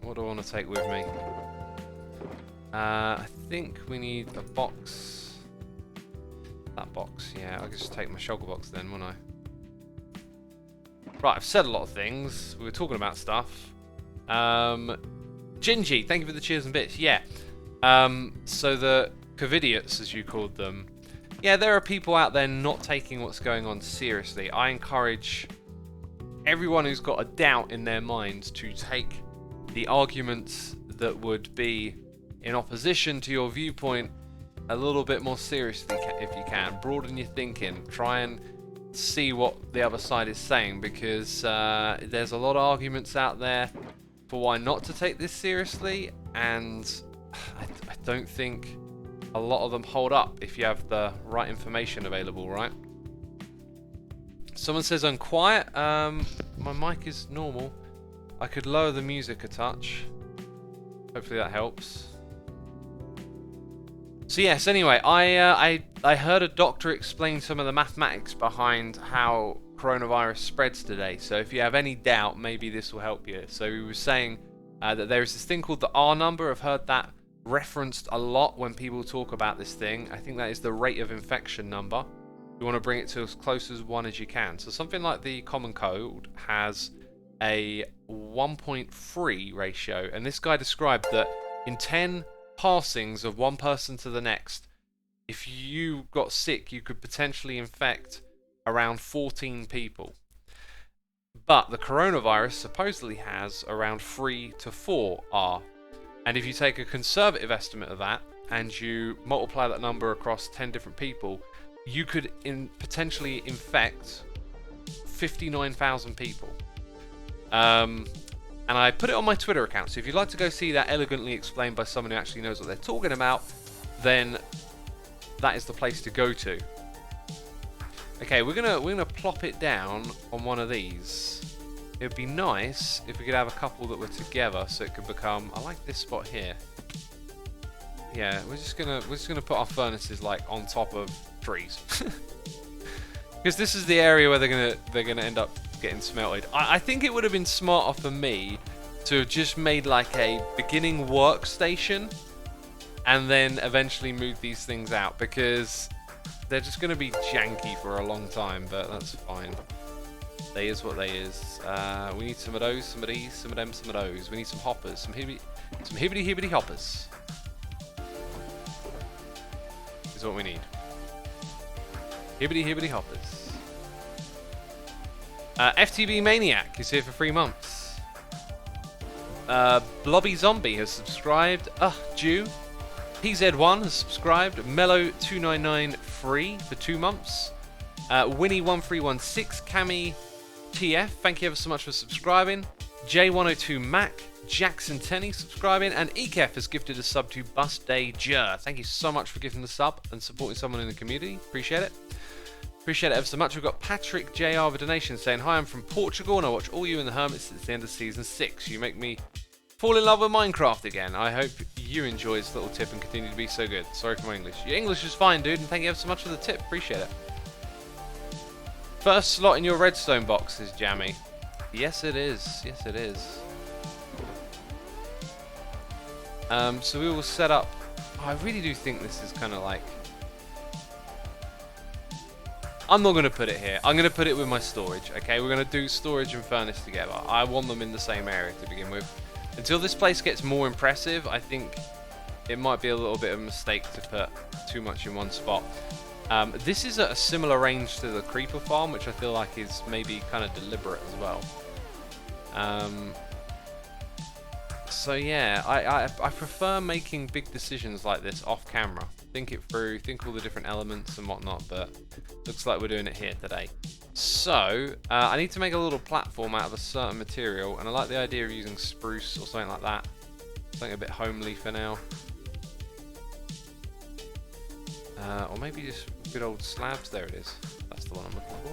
What do I want to take with me? I think we need a box. That box, yeah. I could just take my shulker box then, wouldn't I? Right, I've said a lot of things. We were talking about stuff. Gingy, thank you for the cheers and bits. Yeah. So the covidiots, as you called them. Yeah, there are people out there not taking what's going on seriously. I encourage everyone who's got a doubt in their mind to take the arguments that would be in opposition to your viewpoint a little bit more seriously if you can. Broaden your thinking. Try and see what the other side is saying, because there's a lot of arguments out there for why not to take this seriously, and I don't think a lot of them hold up if you have the right information available, right? Someone says I'm quiet. My mic is normal. I could lower the music a touch. Hopefully that helps. So yes, anyway, I heard a doctor explain some of the mathematics behind how coronavirus spreads today. So if you have any doubt, maybe this will help you. So he was saying that there is this thing called the R number. I've heard that referenced a lot when people talk about this thing. I think that is the rate of infection number. You want to bring it to as close as 1 as you can. So something like the Common Cold has a 1.3 ratio, and this guy described that in 10 passings of one person to the next, if you got sick, you could potentially infect around 14 people. But the coronavirus supposedly has around 3 to 4 R. And if you take a conservative estimate of that and you multiply that number across 10 different people, you could potentially infect 59,000 people. And I put it on my Twitter account, so if you'd like to go see that elegantly explained by someone who actually knows what they're talking about, then that is the place to go to. Okay, we're gonna plop it down on one of these. It would be nice if we could have a couple that were together, so it could become. I like this spot here. Yeah, we're just gonna put our furnaces like on top of trees, because this is the area where they're gonna end up getting smelted. I think it would have been smarter for me to have just made like a beginning workstation and then eventually move these things out, because they're just going to be janky for a long time, but that's fine. They is what they is. We need some of those, some of these, some of them, some of those. We need some hoppers, some hibbity hoppers. Is what we need. Hibbity hoppers. FTB Maniac is here for 3 months. Blobby Zombie has subscribed. Jew. PZ1 has subscribed. Mellow2993 for 2 months. Winnie1316, Cami TF, thank you ever so much for subscribing. J102 Mac, Jackson Tenney subscribing, and Ekef has gifted a sub to Bus Day Jer. Thank you so much for giving the sub and supporting someone in the community. Appreciate it. Appreciate it ever so much. We've got Patrick JR with a donation saying, hi, I'm from Portugal and I watch all you in the Hermits since the end of season 6. You make me fall in love with Minecraft again. I hope you enjoy this little tip and continue to be so good. Sorry for my English. Your English is fine, dude, and thank you ever so much for the tip. Appreciate it. First slot in your redstone box is Jammy. Yes, it is. Yes, it is. So we will set up... I really do think this is kind of like... I'm not going to put it here. I'm going to put it with my storage, okay? We're going to do storage and furnace together. I want them in the same area to begin with. Until this place gets more impressive, I think it might be a little bit of a mistake to put too much in one spot. This is at a similar range to the creeper farm, which I feel like is maybe kind of deliberate as well. So yeah, I prefer making big decisions like this off camera. Think it through, think all the different elements and whatnot, but looks like we're doing it here today. So, I need to make a little platform out of a certain material, and I like the idea of using spruce or something like that. Something a bit homely for now. Or maybe just good old slabs. There it is. That's the one I'm looking for.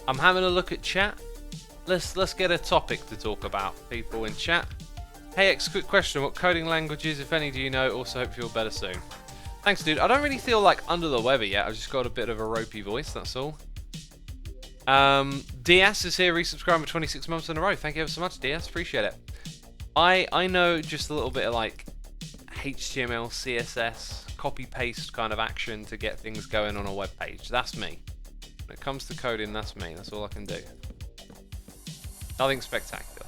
I'm having a look at chat. Let's get a topic to talk about, people in chat. Hey X, quick question. What coding languages, if any, do you know? Also hope you feel better soon. Thanks, dude. I don't really feel like under the weather yet. I've just got a bit of a ropey voice, that's all. DS is here, resubscribing for 26 months in a row. Thank you ever so much, DS. Appreciate it. I know just a little bit of like HTML, CSS, copy-paste kind of action to get things going on a web page. That's me. When it comes to coding, that's me. That's all I can do. Nothing spectacular.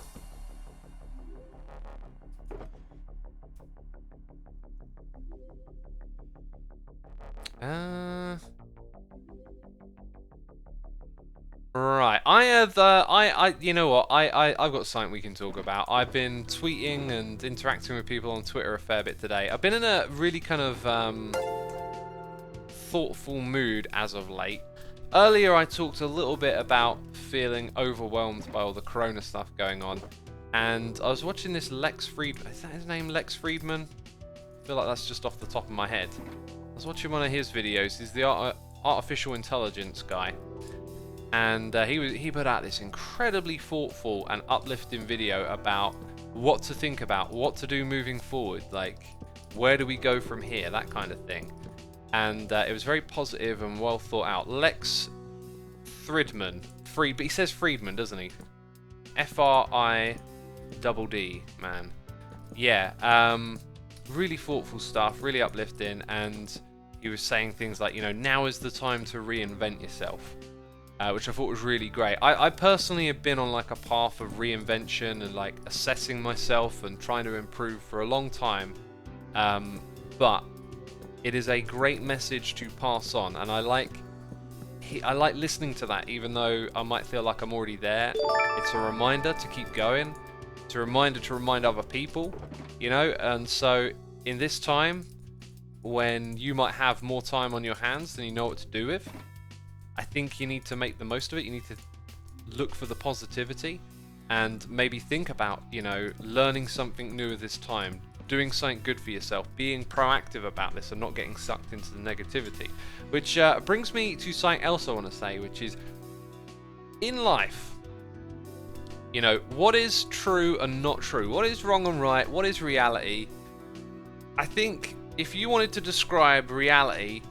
Right. You know what? I've got something we can talk about. I've been tweeting and interacting with people on Twitter a fair bit today. I've been in a really kind of thoughtful mood as of late. Earlier I talked a little bit about feeling overwhelmed by all the corona stuff going on, and I was watching this Lex Friedman. Is that his name, Lex Friedman? I feel like that's just off the top of my head. I was watching one of his videos. He's the artificial intelligence guy, and he put out this incredibly thoughtful and uplifting video about what to think about, what to do moving forward, like where do we go from here, that kind of thing. And it was very positive and well thought out. Lex Friedman. But he says Friedman, doesn't he? F-R-I-D-D, man. Yeah, really thoughtful stuff, really uplifting, and he was saying things like, you know, now is the time to reinvent yourself, which I thought was really great. I personally have been on like a path of reinvention and like assessing myself and trying to improve for a long time, but it is a great message to pass on, and I like listening to that, even though I might feel like I'm already there. It's a reminder to keep going. It's a reminder to remind other people, you know. And so in this time, when you might have more time on your hands than you know what to do with, I think you need to make the most of it. You need to look for the positivity and maybe think about, you know, learning something new at this time, doing something good for yourself, being proactive about this and not getting sucked into the negativity. Which brings me to something else I want to say, which is, in life, you know, what is true and not true? What is wrong and right? What is reality? I think if you wanted to describe reality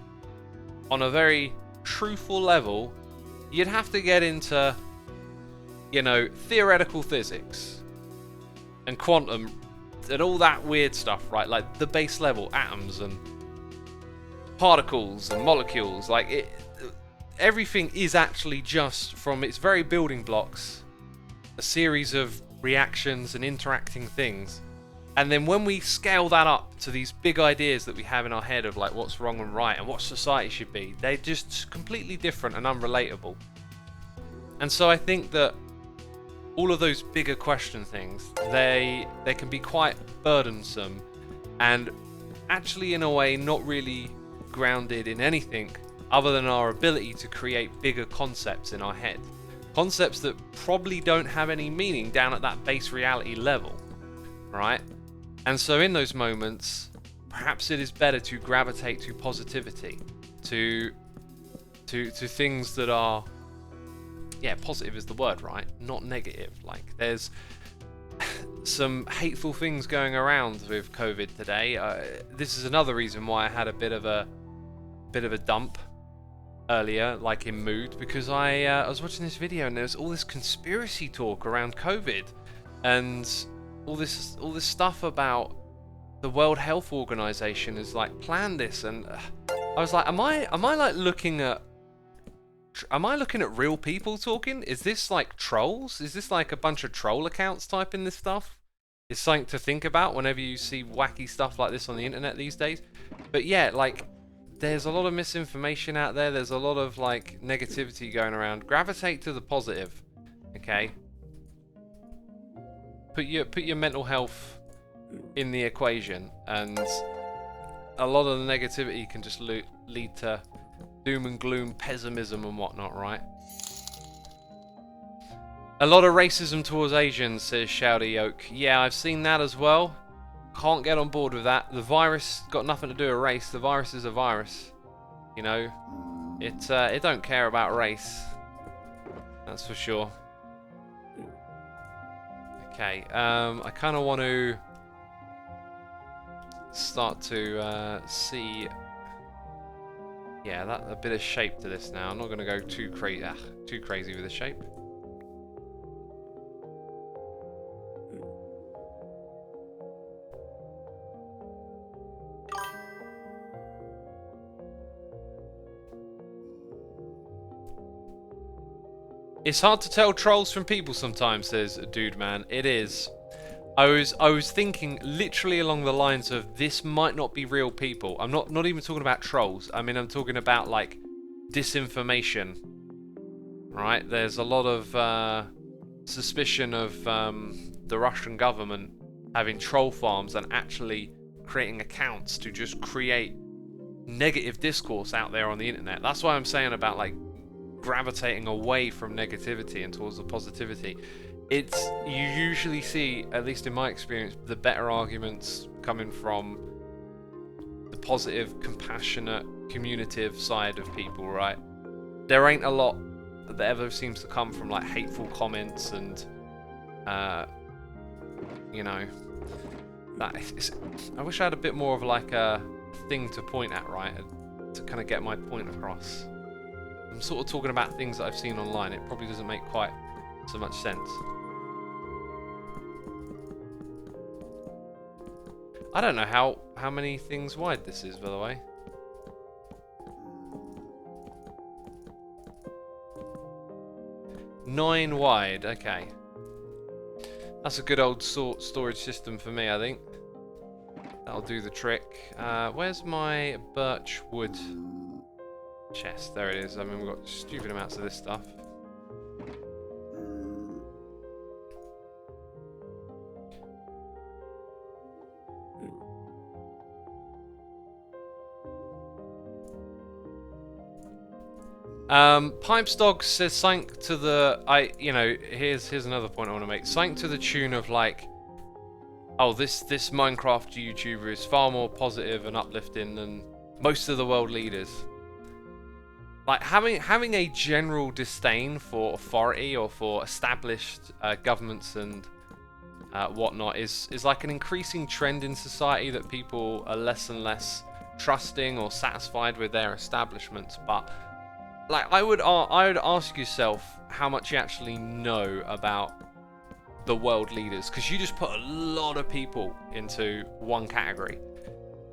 on a very truthful level, you'd have to get into, you know, theoretical physics and quantum and all that weird stuff, right? Like the base level atoms and particles and molecules. Like everything is actually just from its very building blocks a series of reactions and interacting things. And then when we scale that up to these big ideas that we have in our head of like what's wrong and right and what society should be, they're just completely different and unrelatable. And so I think that all of those bigger question things, they can be quite burdensome and actually in a way not really grounded in anything other than our ability to create bigger concepts in our head. Concepts that probably don't have any meaning down at that base reality level, right? And so in those moments, perhaps it is better to gravitate to positivity, to things that are, yeah, positive is the word, right? Not negative. Like, there's some hateful things going around with COVID today. This is another reason why I had a bit of a dump earlier, like in mood, because I was watching this video and there was all this conspiracy talk around COVID and all this stuff about the World Health Organization has like planned this, and I was like, am I like looking at real people talking? Is this like trolls? Is this like a bunch of troll accounts typing this stuff? It's something to think about whenever you see wacky stuff like this on the internet these days. But yeah, like, there's a lot of misinformation out there. There's a lot of like negativity going around. Gravitate to the positive, okay? Put your mental health in the equation, and a lot of the negativity can just lead to doom and gloom, pessimism and whatnot, right? A lot of racism towards Asians, says Shouty Oak. Yeah, I've seen that as well. Can't get on board with that. The virus got nothing to do with race. The virus is a virus. You know, it don't care about race. That's for sure. Okay, I kind of want to start to see, yeah, that a bit of shape to this now. I'm not going to go too crazy with the shape. It's hard to tell trolls from people sometimes, says Dude Man. It is. I was thinking literally along the lines of, this might not be real people. I'm not even talking about trolls. I mean, I'm talking about like disinformation. Right? There's a lot of suspicion of the Russian government having troll farms and actually creating accounts to just create negative discourse out there on the internet. That's why I'm saying about like gravitating away from negativity and towards the positivity. You usually see, at least in my experience, the better arguments coming from the positive, compassionate, communicative side of people, right? There ain't a lot that ever seems to come from like hateful comments and you know, I wish I had a bit more of like a thing to point at, right, to kind of get my point across. I'm sort of talking about things that I've seen online. It probably doesn't make quite so much sense. I don't know how many things wide this is, by the way. Nine wide, okay. That's a good old storage system for me, I think. That'll do the trick. Where's my birch wood chest? There it is. I mean, we've got stupid amounts of this stuff. Pipesdog says sank to the here's another point I want to make. Sank to the tune of like, oh, this Minecraft YouTuber is far more positive and uplifting than most of the world leaders. Like having a general disdain for authority or for established governments and whatnot is like an increasing trend in society, that people are less and less trusting or satisfied with their establishments. But like I would ask yourself how much you actually know about the world leaders, because you just put a lot of people into one category.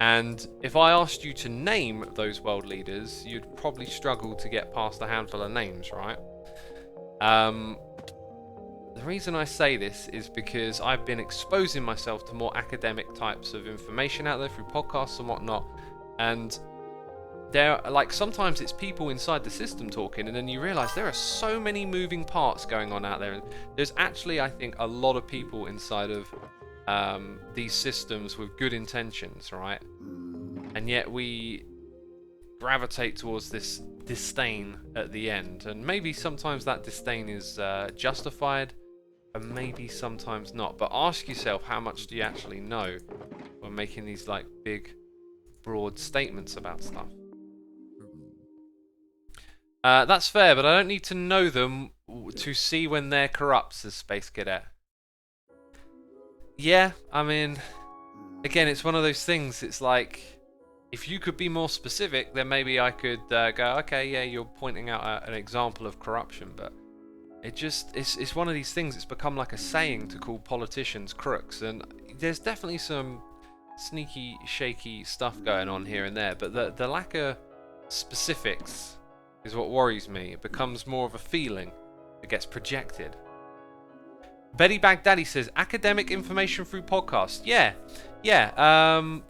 And if I asked you to name those world leaders, you'd probably struggle to get past a handful of names, right? The reason I say this is because I've been exposing myself to more academic types of information out there through podcasts and whatnot, and sometimes it's people inside the system talking, and then you realize there are so many moving parts going on out there. And there's actually, I think, a lot of people inside of these systems with good intentions, right? And yet we gravitate towards this disdain at the end. And maybe sometimes that disdain is justified, and maybe sometimes not. But ask yourself, how much do you actually know when making these like big, broad statements about stuff? That's fair, but I don't need to know them to see when they're corrupt, says Space Cadet. Yeah, I mean, again, it's one of those things. It's like, if you could be more specific, then maybe I could go, okay, yeah, you're pointing out an example of corruption, but it's one of these things. It's become like a saying to call politicians crooks, and there's definitely some sneaky, shaky stuff going on here and there, but the lack of specifics is what worries me. It becomes more of a feeling that gets projected. Betty Baghdadi says, academic information through podcasts. Yeah.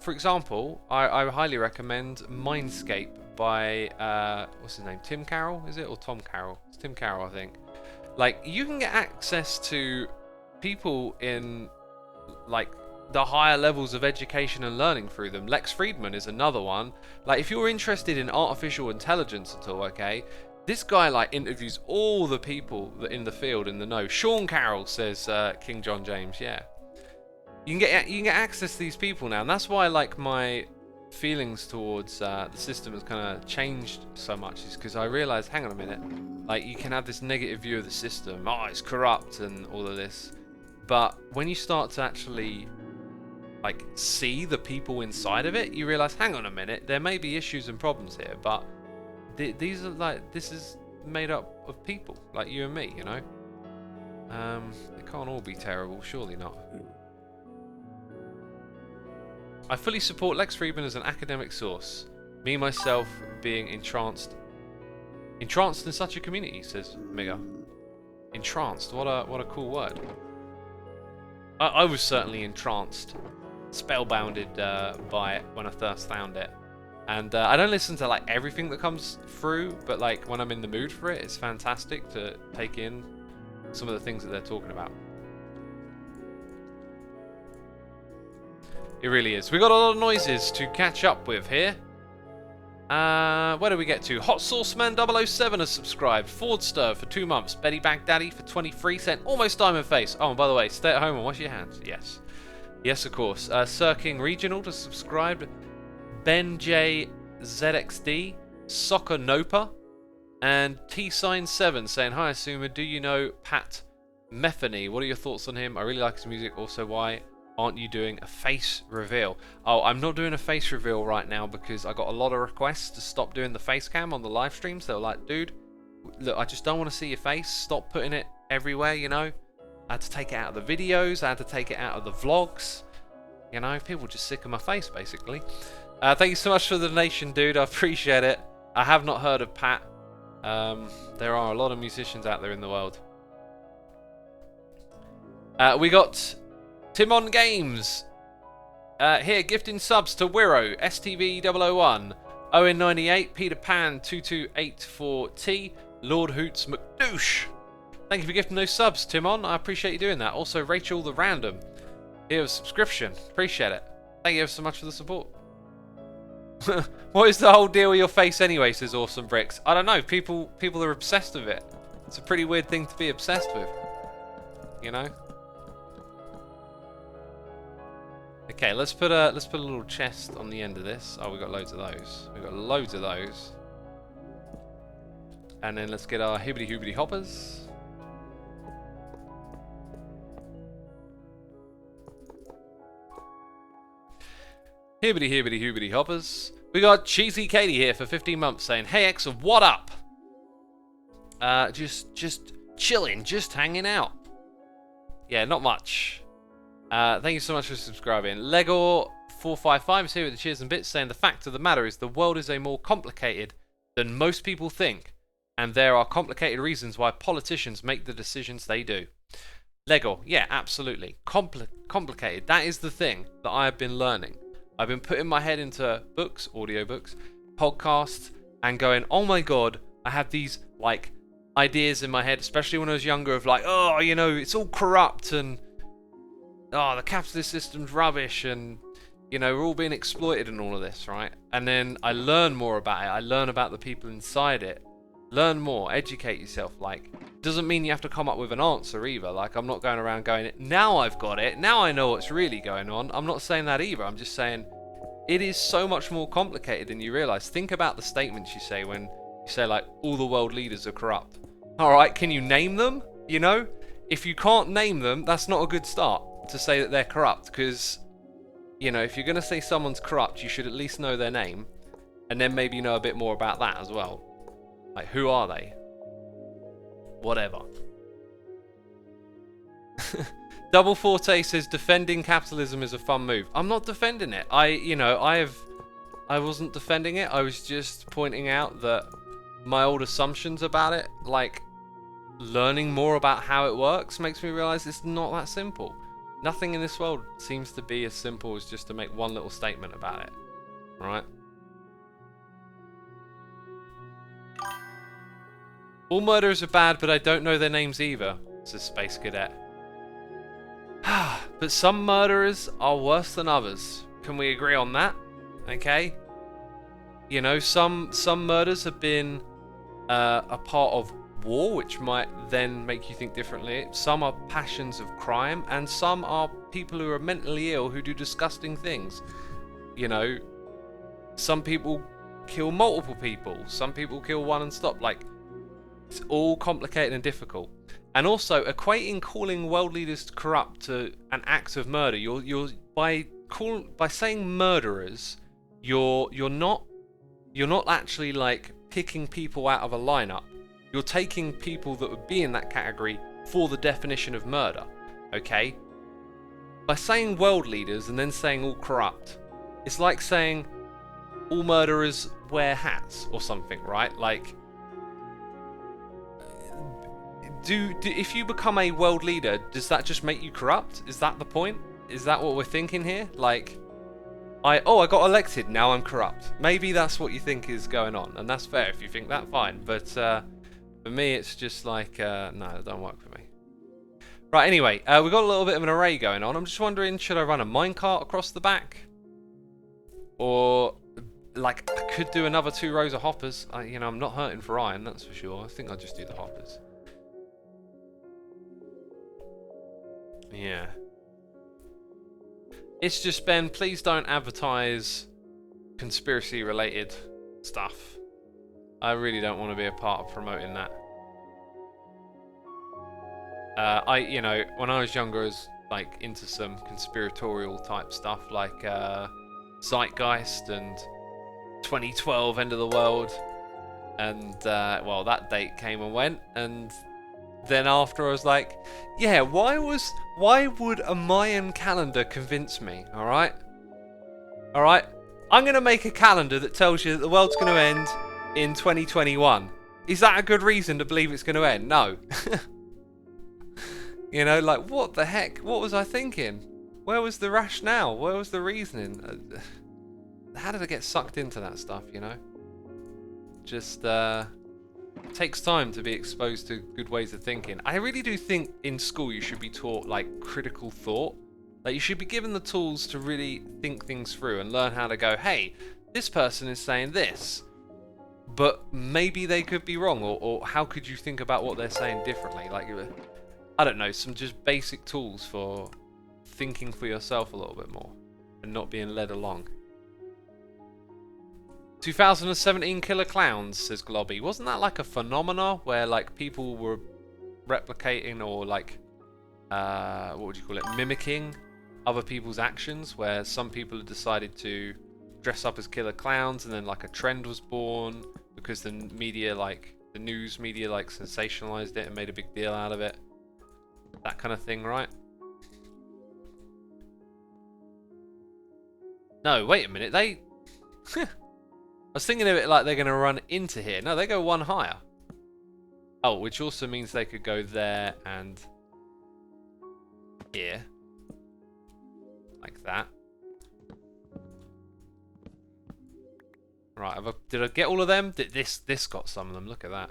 For example, I highly recommend Mindscape by, what's his name? Tim Carroll, is it? Or Tom Carroll? It's Tim Carroll, I think. Like, you can get access to people in, like, the higher levels of education and learning through them. Lex Friedman is another one. Like, if you're interested in artificial intelligence at all, okay, this guy like interviews all the people that in the field in the know. Sean Carroll, says King John James. Yeah, you can get access to these people now, and that's why like my feelings towards the system has kind of changed so much. Is because I realised, hang on a minute, like you can have this negative view of the system. Oh, it's corrupt and all of this, but when you start to actually like see the people inside of it, you realise, hang on a minute, there may be issues and problems here, but these are like, this is made up of people like you and me, you know. It can't all be terrible, surely not. I fully support Lex Friedman as an academic source. Me myself being entranced in such a community, says Miga. Entranced, what a cool word. I was certainly entranced, spellbounded by it when I first found it. And I don't listen to like everything that comes through, but like when I'm in the mood for it, it's fantastic to take in some of the things that they're talking about. It really is. We got a lot of noises to catch up with here. Where do we get to? Hot Sauce Man 007 has subscribed. Fordster for 2 months. Betty Baghdadi for 23 cents. Almost Diamond Face. Oh, and by the way, stay at home and wash your hands. Yes. Yes, of course. Sir King Regional has subscribed. Ben J ZXD, Soccer Nopa, and T-Sign7 saying, hi Asuma, do you know Pat Metheny? What are your thoughts on him? I really like his music. Also, why aren't you doing a face reveal? Oh, I'm not doing a face reveal right now because I got a lot of requests to stop doing the face cam on the live streams. They were like, dude, look, I just don't want to see your face. Stop putting it everywhere, you know. I had to take it out of the videos. I had to take it out of the vlogs. You know, people just sick of my face, basically. Thank you so much for the donation, dude. I appreciate it. I have not heard of Pat. There are a lot of musicians out there in the world. We got Timon Games here, gifting subs to Wiro, STV001, Owen98, Peter Pan 2284T, Lord Hoots McDouche. Thank you for gifting those subs, Timon. I appreciate you doing that. Also, Rachel the Random, here with subscription. Appreciate it. Thank you so much for the support. What is the whole deal with your face anyway, says Awesome Bricks? I don't know, people are obsessed with it. It's a pretty weird thing to be obsessed with, you know. Okay, let's put a little chest on the end of this. Oh, we got loads of those. We got loads of those. And then let's get our hibbity hoobity hoppers. Hibbity hibbity hoobity hoppers. We got Cheesy Katie here for 15 months saying, hey X, what up? Just chilling, just hanging out. Yeah, not much. Thank you so much for subscribing. Lego455 is here with the cheers and bits saying, the fact of the matter is the world is more complicated than most people think, and there are complicated reasons why politicians make the decisions they do. Lego, yeah, absolutely. Complicated. That is the thing that I have been learning. I've been putting my head into books, audiobooks, podcasts, and going, oh my god, I have these like ideas in my head, especially when I was younger, of like, oh, you know, it's all corrupt and oh, the capitalist system's rubbish, and You know, we're all being exploited in all of this, right? And then I learn more about it. I learn about the people inside it. Learn more, educate yourself. Like, doesn't mean you have to come up with an answer either. Like, I'm not going around going, now I've got it, now I know what's really going on. I'm not saying that either. I'm just saying it is so much more complicated than you realize. Think about the statements you say when you say, like, all the world leaders are corrupt. Alright, can you name them? You know? If you can't name them, that's not a good start to say that they're corrupt, because, you know, if you're going to say someone's corrupt, you should at least know their name, and then maybe know a bit more about that as well. Like, who are they? Whatever. Double Forte says defending capitalism is a fun move. I'm not defending it. I wasn't defending it. I was just pointing out that my old assumptions about it, like learning more about how it works, makes me realize it's not that simple. Nothing in this world seems to be as simple as just to make one little statement about it. Right? All murderers are bad, but I don't know their names either, says Space Cadet. But some murderers are worse than others. Can we agree on that? Okay? You know, some murders have been a part of war, which might then make you think differently. Some are passions of crime, and some are people who are mentally ill who do disgusting things. You know, some people kill multiple people. Some people kill one and stop. Like, it's all complicated and difficult. And also, equating calling world leaders corrupt to an act of murder, you're by saying murderers, you're not actually like picking people out of a lineup. You're taking people that would be in that category for the definition of murder. Okay? By saying world leaders and then saying all corrupt, it's like saying all murderers wear hats or something, right? Like, if you become a world leader, does that just make you corrupt? Is that the point? Is that what we're thinking here? Like, I got elected, now I'm corrupt. Maybe that's what you think is going on, and that's fair if you think that, fine. But for me, it's just like, no, it don't work for me. Right, anyway, we've got a little bit of an array going on. I'm just wondering, should I run a minecart across the back? Or, like, I could do another 2 rows of hoppers. You know, I'm not hurting for iron, that's for sure. I think I'll just do the hoppers. Yeah. It's just, Ben, please don't advertise conspiracy-related stuff. I really don't want to be a part of promoting that. You know, when I was younger, I was, like, into some conspiratorial type stuff, like, Zeitgeist and 2012 End of the World. And, well, that date came and went, and then after I was like, yeah, why would a Mayan calendar convince me, alright? Alright? I'm going to make a calendar that tells you that the world's going to end in 2021. Is that a good reason to believe it's going to end? No. You know, like, what the heck? What was I thinking? Where was the rationale? Where was the reasoning? How did I get sucked into that stuff, you know? Just, it takes time to be exposed to good ways of thinking. I really do think in school you should be taught, like, critical thought. Like, you should be given the tools to really think things through and learn how to go, hey, this person is saying this, but maybe they could be wrong, or how could you think about what they're saying differently? Like, I don't know, some just basic tools for thinking for yourself a little bit more and not being led along. 2017 Killer Clowns, says Globby. Wasn't that like a phenomena where, like, people were replicating or, like, what would you call it, mimicking other people's actions, where some people had decided to dress up as killer clowns, and then, like, a trend was born because the media, like, the news media, like, sensationalized it and made a big deal out of it. That kind of thing, right? No, wait a minute, they... I was thinking of it like they're going to run into here. No, they go one higher. Oh, which also means they could go there and here. Like that. Right, did I get all of them? This got some of them. Look at that.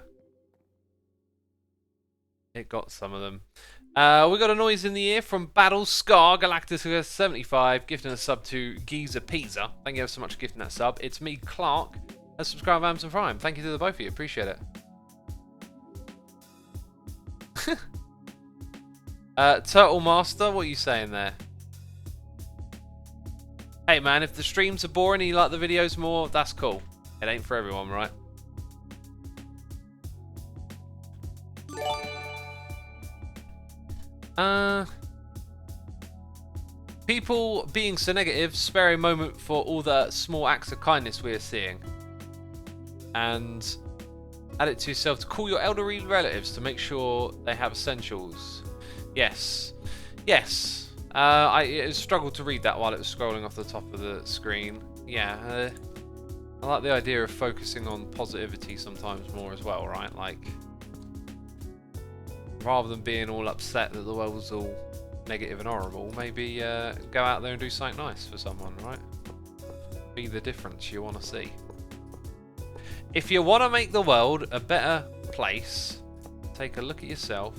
It got some of them. We got a noise in the ear from Battle Scar Galactus 75, gifting a sub to Giza Pizza. Thank you so much for gifting that sub. It's me, Clark, a subscriber of Amazon Prime. Thank you to the both of you. Appreciate it. Turtle Master, what are you saying there? Hey man, if the streams are boring and you like the videos more, that's cool. It ain't for everyone, right? People being so negative, spare a moment for all the small acts of kindness we are seeing. And add it to yourself to call your elderly relatives to make sure they have essentials. Yes. Yes. I struggled to read that while it was scrolling off the top of the screen. Yeah. I like the idea of focusing on positivity sometimes more as well, right? Like, rather than being all upset that the world's all negative and horrible, maybe go out there and do something nice for someone, right? Be the difference you want to see. If you want to make the world a better place, take a look at yourself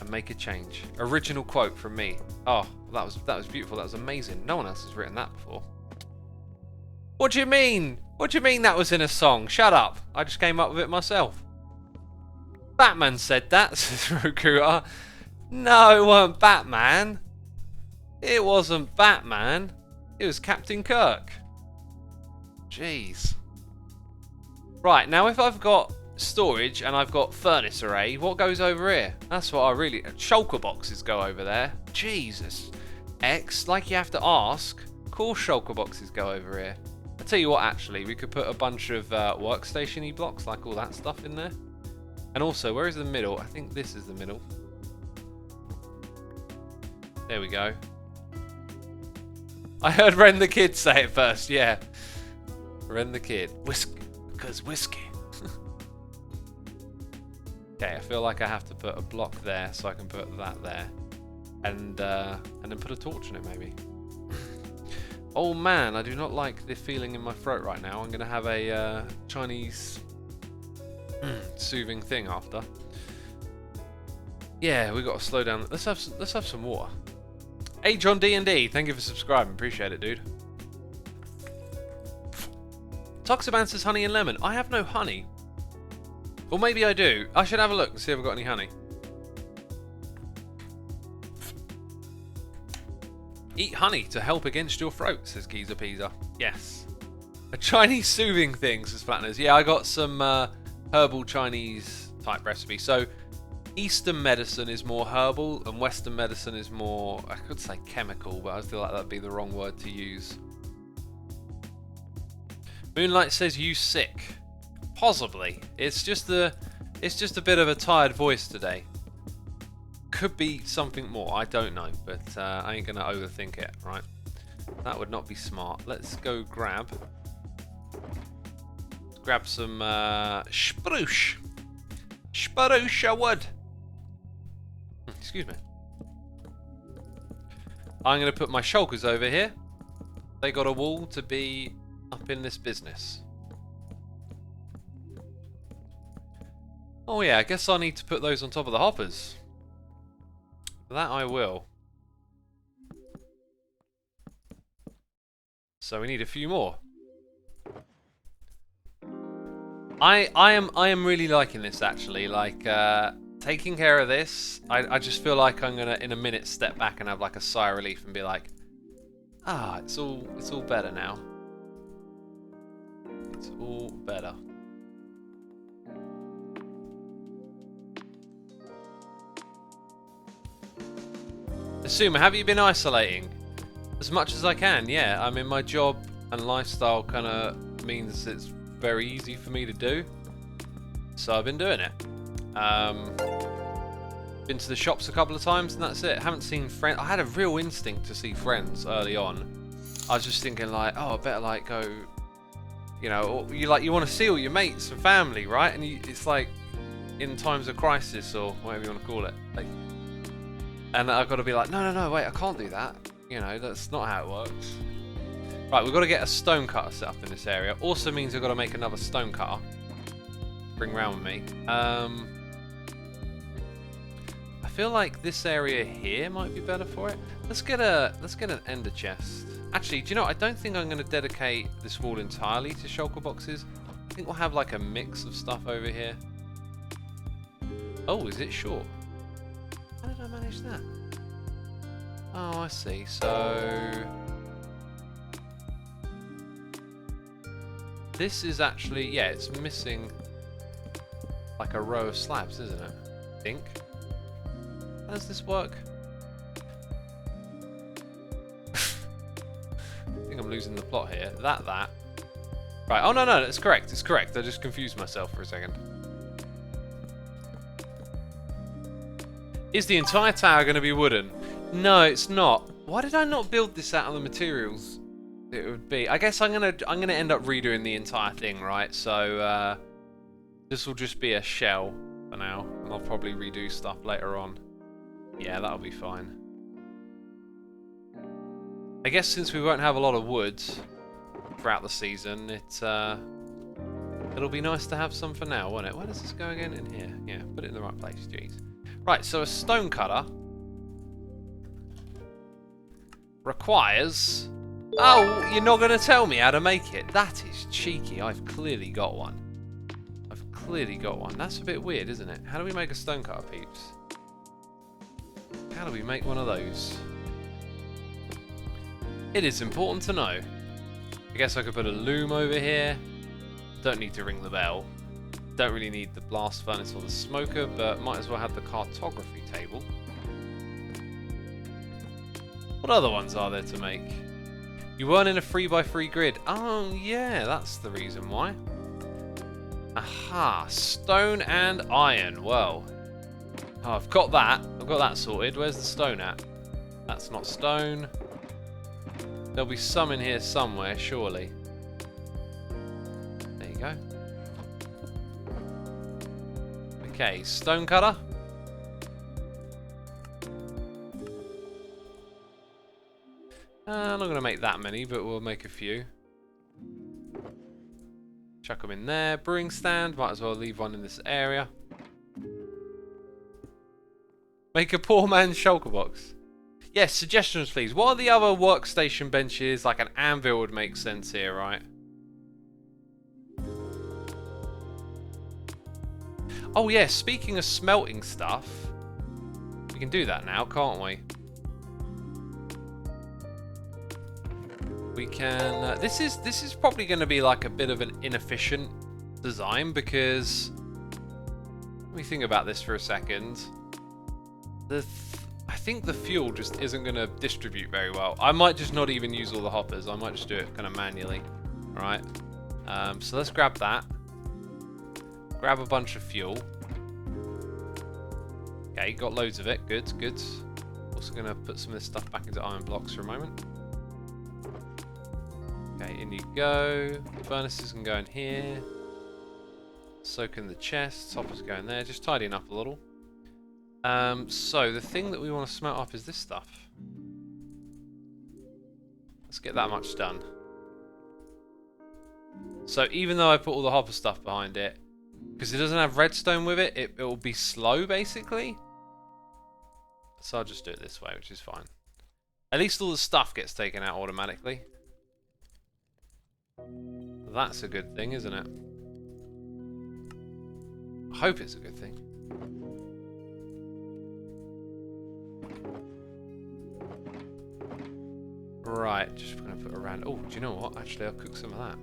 and make a change. Original quote from me. Oh, that was beautiful. That was amazing. No one else has written that before. What do you mean? What do you mean that was in a song? Shut up. I just came up with it myself. Batman said that, says Rokuta. No, it weren't Batman. It wasn't Batman. It was Captain Kirk. Jeez. Right, now if I've got storage and I've got furnace array, what goes over here? That's what I really... Shulker boxes go over there. Jesus. X, like you have to ask. Of course shulker boxes go over here. I'll tell you what, actually, we could put a bunch of workstation-y blocks, like all that stuff in there. And also, where is the middle? I think this is the middle. There we go. I heard Ren the Kid say it first, yeah. Ren the Kid. Whiskey. Because whiskey. Okay, I feel like I have to put a block there so I can put that there. And then put a torch in it, maybe. Oh man, I do not like the feeling in my throat right now. I'm going to have a Chinese soothing thing after. Yeah, we got to slow down. Let's have some water. Hey John D&D, thank you for subscribing. Appreciate it, dude. Toxiban says honey and lemon. I have no honey. Or maybe I do. I should have a look and see if I've got any honey. Eat honey to help against your throat, says Giza Pizza. Yes. A Chinese soothing thing, says Flatners. Yeah, I got some herbal Chinese type recipe. So Eastern medicine is more herbal and Western medicine is more, I could say chemical, but I feel like that'd be the wrong word to use. Moonlight says you sick. Possibly. It's just a bit of a tired voice today. Could be something more. I don't know, but I ain't gonna overthink it. Right? That would not be smart. Let's go grab some spruce wood. Excuse me. I'm gonna put my shulkers over here. They got a wall to be up in this business. Oh yeah, I guess I need to put those on top of the hoppers. That I will. So we need a few more. I am really liking this actually. Like taking care of this, I just feel like I'm gonna in a minute step back and have like a sigh of relief and be like, ah, it's all better now. It's all better. Asuma, have you been isolating? As much as I can, yeah. I mean, my job and lifestyle kind of means it's very easy for me to do. So I've been doing it. Been to the shops a couple of times and that's it. Haven't seen friends. I had a real instinct to see friends early on. I was just thinking like, oh, I better like go, you know, you want to see all your mates and family, right? And it's like in times of crisis or whatever you want to call it. Like, and I've got to be like, no, wait, I can't do that. You know, that's not how it works. Right, we've got to get a stone cutter set up in this area. Also means we've got to make another stone cutter. Bring round with me. I feel like this area here might be better for it. Let's get an ender chest. Actually, do you know, I don't think I'm going to dedicate this wall entirely to shulker boxes. I think we'll have like a mix of stuff over here. Oh, is it short? How did I manage that? Oh, I see. So this is actually, yeah, it's missing like a row of slabs, isn't it? I think. How does this work? I think I'm losing the plot here. That. Right, oh no, it's correct, it's correct. I just confused myself for a second. Is the entire tower going to be wooden? No, it's not. Why did I not build this out of the materials it would be? I guess I'm gonna end up redoing the entire thing, right? So this will just be a shell for now, and I'll probably redo stuff later on. Yeah, that'll be fine. I guess since we won't have a lot of wood throughout the season, it'll be nice to have some for now, won't it? Where does this go again? In here. Yeah, put it in the right place. Jeez. Right, so a stone cutter requires... Oh, you're not going to tell me how to make it. That is cheeky. I've clearly got one. That's a bit weird, isn't it? How do we make a stone cutter, peeps? How do we make one of those? It is important to know. I guess I could put a loom over here. Don't need to ring the bell. Don't really need the blast furnace or the smoker, but might as well have the cartography table. What other ones are there to make? You weren't in a 3x3 grid. Oh yeah, that's the reason why. Aha, stone and iron. Well, oh, I've got that sorted. Where's the stone at? That's not stone. There'll be some in here somewhere, surely. There you go. Okay, stone cutter. I'm not going to make that many, but we'll make a few. Chuck them in there. Brewing stand. Might as well leave one in this area. Make a poor man's shulker box. Yes, suggestions please. What are the other workstation benches? Like an anvil would make sense here, right? Oh yeah, speaking of smelting stuff, we can do that now, can't we? We can... this is probably going to be like a bit of an inefficient design because... Let me think about this for a second. I think the fuel just isn't going to distribute very well. I might just not even use all the hoppers. I might just do it kind of manually. Alright. So let's grab that. Grab a bunch of fuel. Okay, got loads of it. Good, good. Also going to put some of this stuff back into iron blocks for a moment. Okay, in you go. Furnaces can go in here. So can the chests. Hoppers go in there. Just tidying up a little. So the thing that we want to smelt up is this stuff. Let's get that much done. So even though I put all the hopper stuff behind it, because it doesn't have redstone with it, it will be slow basically. So I'll just do it this way, which is fine. At least all the stuff gets taken out automatically. That's a good thing, isn't it? I hope it's a good thing. Right, just going to put around... Oh, do you know what? Actually, I'll cook some of that.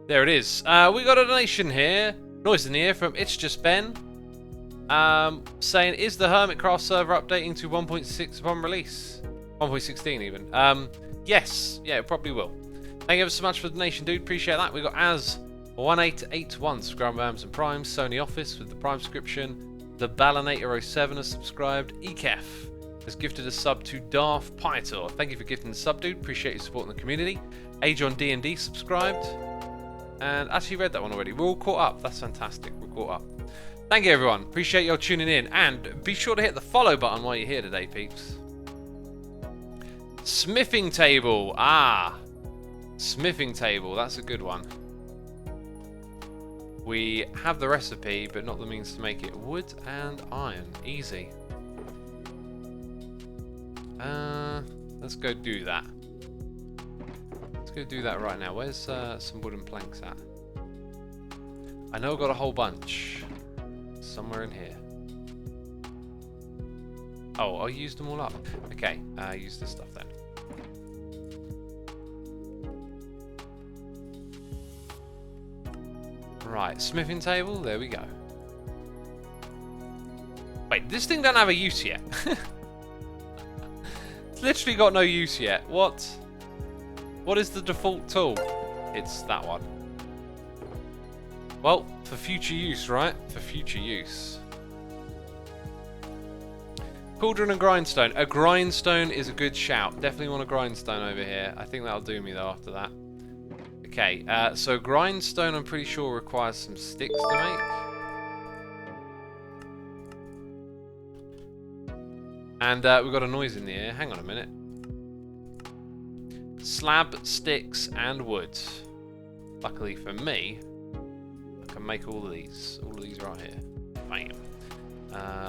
There it is. We got a donation here. Noise in the ear from It's Just Ben. Saying, is the Hermitcraft server updating to 1.6 upon release? 1.16 even. Yes. Yeah, it probably will. Thank you ever so much for the donation, dude. Appreciate that. We got Az1881 subscribed with Amazon Prime. Sony Office with the Prime subscription. The Balanator07 has subscribed. Ekef has gifted a sub to Darth Pytor. Thank you for gifting the sub, dude. Appreciate your support in the community. Ajon D&D subscribed. And actually read that one already. We're all caught up. That's fantastic. We're caught up. Thank you, everyone. Appreciate y'all tuning in. And be sure to hit the follow button while you're here today, peeps. Smithing table. Ah. Smithing table. That's a good one. We have the recipe, but not the means to make it. Wood and iron. Easy. Let's go do that. Let's go do that right now. Where's some wooden planks at? I know I've got a whole bunch. Somewhere in here. Oh, I used them all up. Okay, use this stuff then. Right, smithing table, there we go. Wait, this thing don't have a use yet. It's literally got no use yet. What? What is the default tool? It's that one. Well, for future use, right? For future use. Cauldron and Grindstone. A grindstone is a good shout. Definitely want a grindstone over here. I think that'll do me though after that. Okay, so grindstone I'm pretty sure requires some sticks to make. And we've got a noise in the air. Hang on a minute. Slab, sticks, and wood. Luckily for me, I can make all of these. All of these right here. Bam.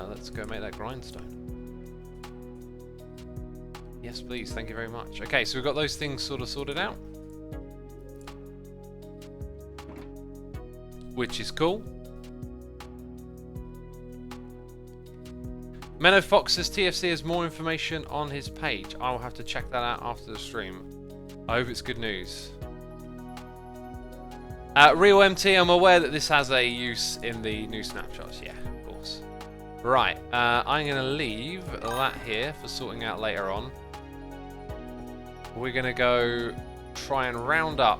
Let's go make that grindstone. Yes, please. Thank you very much. Okay, so we've got those things sort of sorted out. Which is cool. Menno Fox says TFC has more information on his page. I will have to check that out after the stream. I hope it's good news. Real MT, I'm aware that this has a use in the new snapshots. Yeah, of course. Right, I'm going to leave that here for sorting out later on. We're going to go try and round up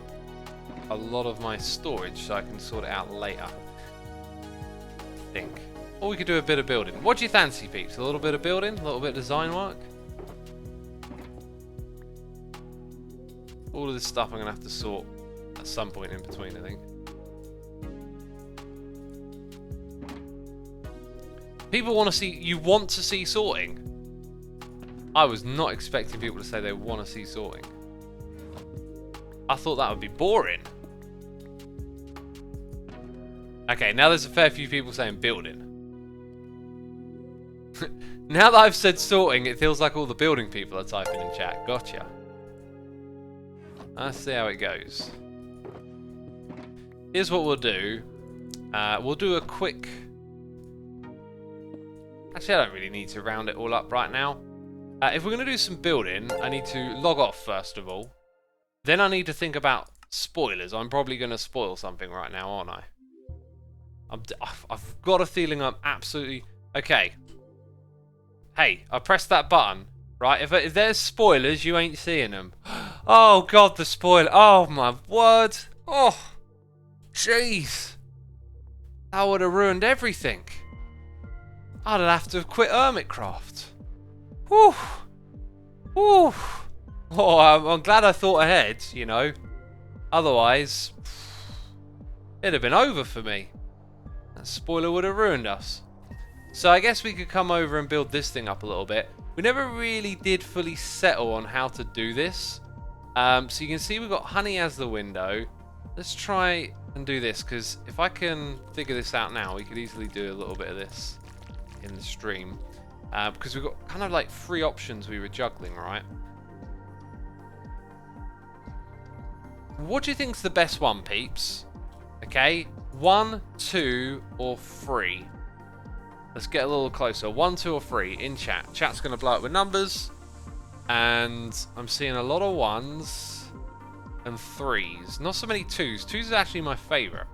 a lot of my storage so I can sort it out later. I think. Or we could do a bit of building. What do you fancy, peeps? A little bit of building? A little bit of design work? All of this stuff I'm going to have to sort at some point in between, I think. People want to see... You want to see sorting? I was not expecting people to say they want to see sorting. I thought that would be boring. Okay, now there's a fair few people saying building. Now that I've said sorting, it feels like all the building people are typing in chat. Gotcha. Let's see how it goes. Here's what we'll do. We'll do a quick... Actually, I don't really need to round it all up right now. If we're going to do some building, I need to log off first of all. Then I need to think about spoilers. I'm probably going to spoil something right now, aren't I? I've got a feeling I'm absolutely... Okay. Hey, I pressed that button, right? If there's spoilers, you ain't seeing them. Oh, God, the spoiler. Oh, my word. Oh, jeez. That would have ruined everything. I'd have to have quit Hermitcraft. Whew. Whew. Oh, I'm glad I thought ahead, you know. Otherwise, it'd have been over for me. That spoiler would have ruined us. So I guess we could come over and build this thing up a little bit. We never really did fully settle on how to do this. So you can see we've got honey as the window. Let's try and do this, because if I can figure this out now, we could easily do a little bit of this in the stream. Because we've got kind of like 3 options we were juggling, right? What do you think's the best one, peeps? Okay, 1, 2, or 3? Let's get a little closer. 1, 2, or 3 in chat. Chat's going to blow up with numbers. And I'm seeing a lot of 1s and 3s. Not so many 2s. 2s is actually my favourite.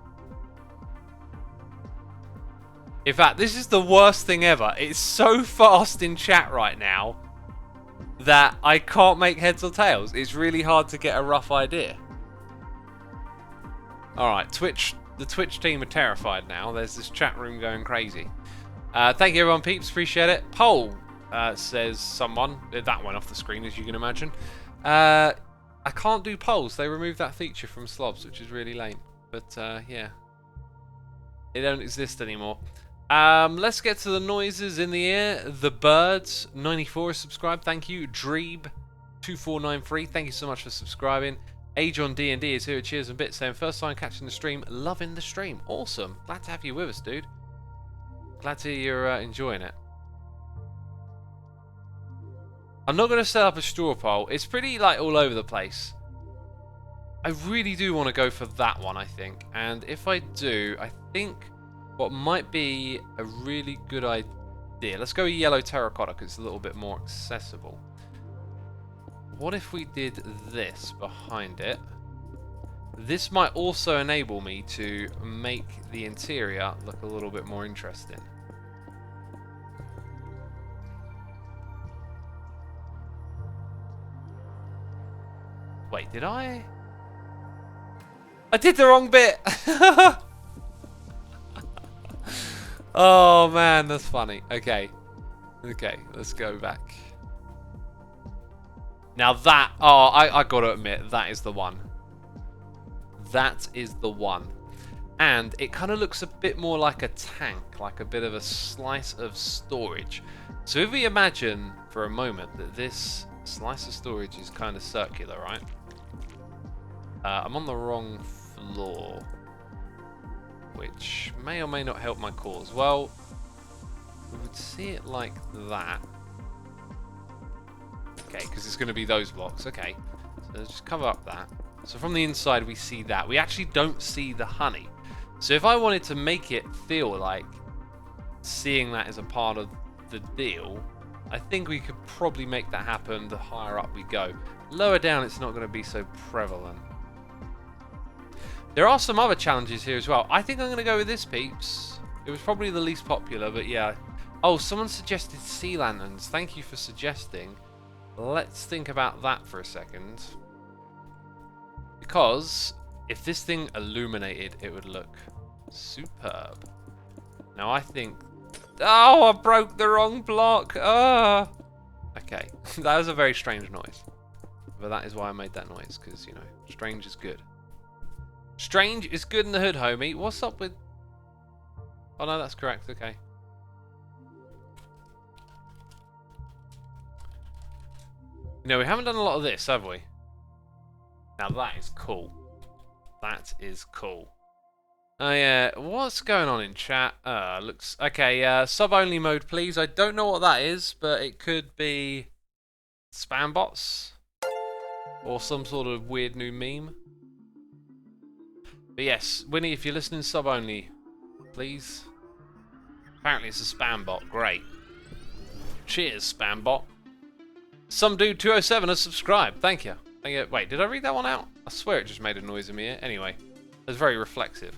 In fact, this is the worst thing ever. It's so fast in chat right now that I can't make heads or tails. It's really hard to get a rough idea. Alright, the Twitch team are terrified now. There's this chat room going crazy. Thank you everyone, peeps. Appreciate it. Poll, says someone. That went off the screen, as you can imagine. I can't do polls. They removed that feature from Slobs, which is really lame. But, yeah. It don't exist anymore. Let's get to the noises in the air. The Birds, 94 is subscribed. Thank you. Dreeb, 2493. Thank you so much for subscribing. Age on D&D is here. Cheers and bits saying first time catching the stream, loving the stream. Awesome. Glad to have you with us, dude. Glad to hear you're enjoying it. I'm not going to set up a straw poll. It's pretty like all over the place. I really do want to go for that one, I think. And if I do, I think what might be a really good idea. Let's go yellow terracotta because it's a little bit more accessible. What if we did this behind it? This might also enable me to make the interior look a little bit more interesting. Wait, did I? I did the wrong bit! Oh man, that's funny. Okay. Okay, let's go back. Now that, oh, I gotta admit, that is the one. That is the one. And it kind of looks a bit more like a tank, like a bit of a slice of storage. So if we imagine for a moment that this slice of storage is kind of circular, right? I'm on the wrong floor, which may or may not help my cause. Well, we would see it like that. Okay, because it's going to be those blocks. Okay, so let's just cover up that. So from the inside we see that. We actually don't see the honey. So if I wanted to make it feel like seeing that is a part of the deal, I think we could probably make that happen the higher up we go. Lower down it's not going to be so prevalent. There are some other challenges here as well. I think I'm going to go with this, peeps. It was probably the least popular, but yeah. Oh, someone suggested sea lanterns. Thank you for suggesting. Let's think about that for a second. Because if this thing illuminated, it would look superb. Now I think... Oh, I broke the wrong block. Oh. Okay, that was a very strange noise. But that is why I made that noise, because, you know, strange is good. Strange is good in the hood, homie. What's up with... Oh no, that's correct, okay. No, we haven't done a lot of this, have we? Now that is cool. That is cool. Oh yeah, what's going on in chat? Looks... Okay, sub-only mode, please. I don't know what that is, but it could be... spam bots? Or some sort of weird new meme? But yes, Winnie, if you're listening sub-only, please. Apparently it's a spam bot. Great. Cheers, spam bot. Some dude 207 has subscribed. Thank you. Thank you. Wait, did I read that one out? I swear it just made a noise in my ear. Anyway, it's very reflexive.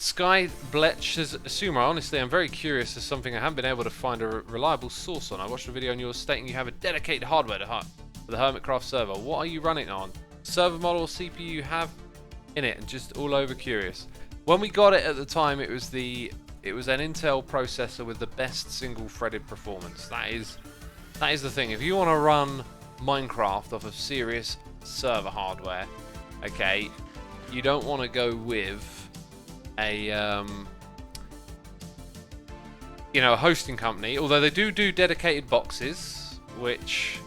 Sky Bletch says, Sumer, honestly, I'm very curious as something I haven't been able to find a reliable source on. I watched a video on yours stating you have a dedicated hardware for the Hermitcraft server. What are you running on? Server model or CPU you have in it? And just all over curious. When we got it at the time, it was an Intel processor with the best single-threaded performance. That is the thing. If you want to run Minecraft off of serious server hardware, okay, you don't want to go with a you know, a hosting company, although they do dedicated boxes, which,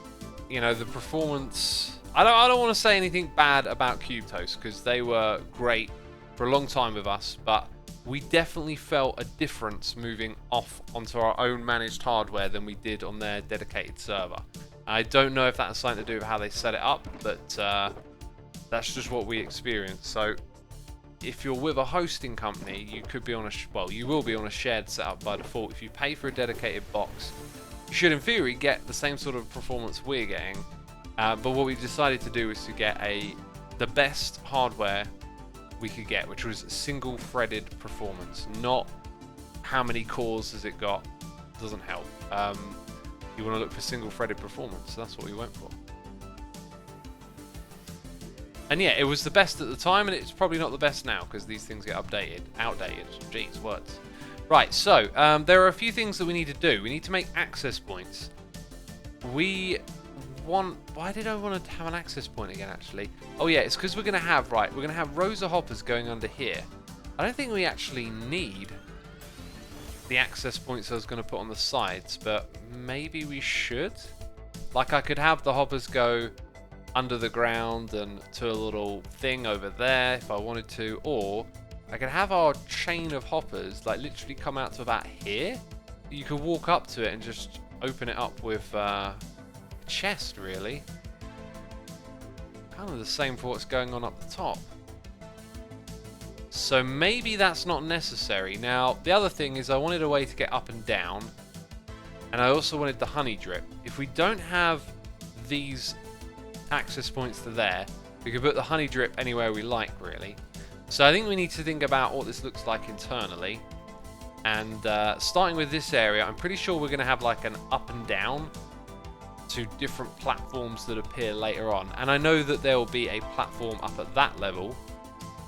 you know, the performance, I don't want to say anything bad about CubeToast because they were great for a long time with us, but we definitely felt a difference moving off onto our own managed hardware than we did on their dedicated server. I don't know if that has something to do with how they set it up, but that's just what we experienced. So if you're with a hosting company, you could be on a you will be on a shared setup by default. If you pay for a dedicated box, you should in theory get the same sort of performance we're getting. But what we decided to do was to get the best hardware we could get, which was single threaded performance, not how many cores has it got. Doesn't help. You want to look for single threaded performance, so that's what we went for. And yeah, it was the best at the time, and it's probably not the best now because these things get outdated. Jeez, words. Right, so there are a few things that we need to do. We need to make access points. Why did I want to have an access point again, actually? Oh yeah, it's because we're going to have rows of hoppers going under here. I don't think we actually need the access points I was going to put on the sides, but maybe we should. Like, I could have the hoppers go under the ground and to a little thing over there if I wanted to, or I could have our chain of hoppers like literally come out to about here. You could walk up to it and just open it up with a chest, really. Kind of the same for what's going on up the top. So maybe that's not necessary. Now, the other thing is I wanted a way to get up and down, and I also wanted the honey drip. If we don't have these access points to there, we could put the honey drip anywhere we like, really. So I think we need to think about what this looks like internally. And starting with this area, I'm pretty sure we're going to have like an up and down to different platforms that appear later on. And I know that there will be a platform up at that level.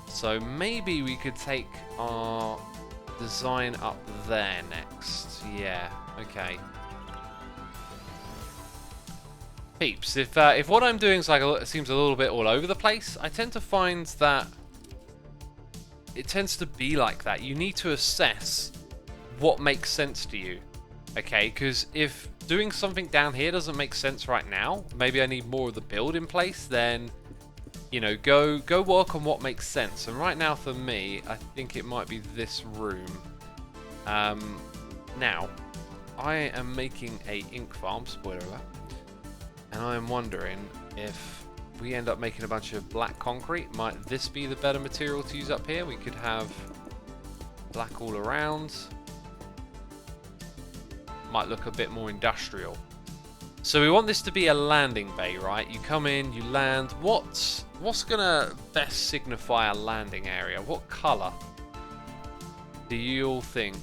So maybe we could take our design up there next. Yeah, okay. Peeps, if what I'm doing is like seems a little bit all over the place, I tend to find that it tends to be like that. You need to assess what makes sense to you, okay? Because if doing something down here doesn't make sense right now, maybe I need more of the build in place, then, you know, go work on what makes sense. And right now for me, I think it might be this room. Now, I am making a ink farm, spoiler alert, and I am wondering if we end up making a bunch of black concrete, might this be the better material to use up here? We could have black all around. Might look a bit more industrial. So we want this to be a landing bay, right? You come in, you land. What's gonna best signify a landing area? What color do you all think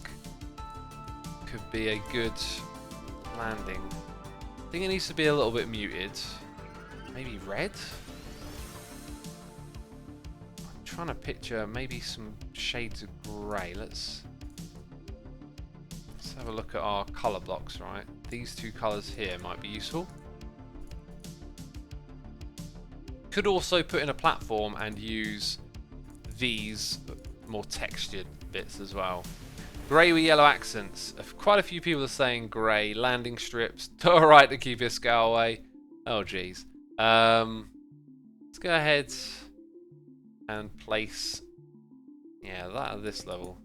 could be a good landing? I think it needs to be a little bit muted. Maybe red? I'm trying to picture maybe some shades of grey. Let's have a look at our colour blocks, right? These two colours here might be useful. Could also put in a platform and use these more textured bits as well. Grey with yellow accents. Quite a few people are saying grey. Landing strips. Alright to keep your scale away. Oh jeez. Let's go ahead and place, yeah, that at this level.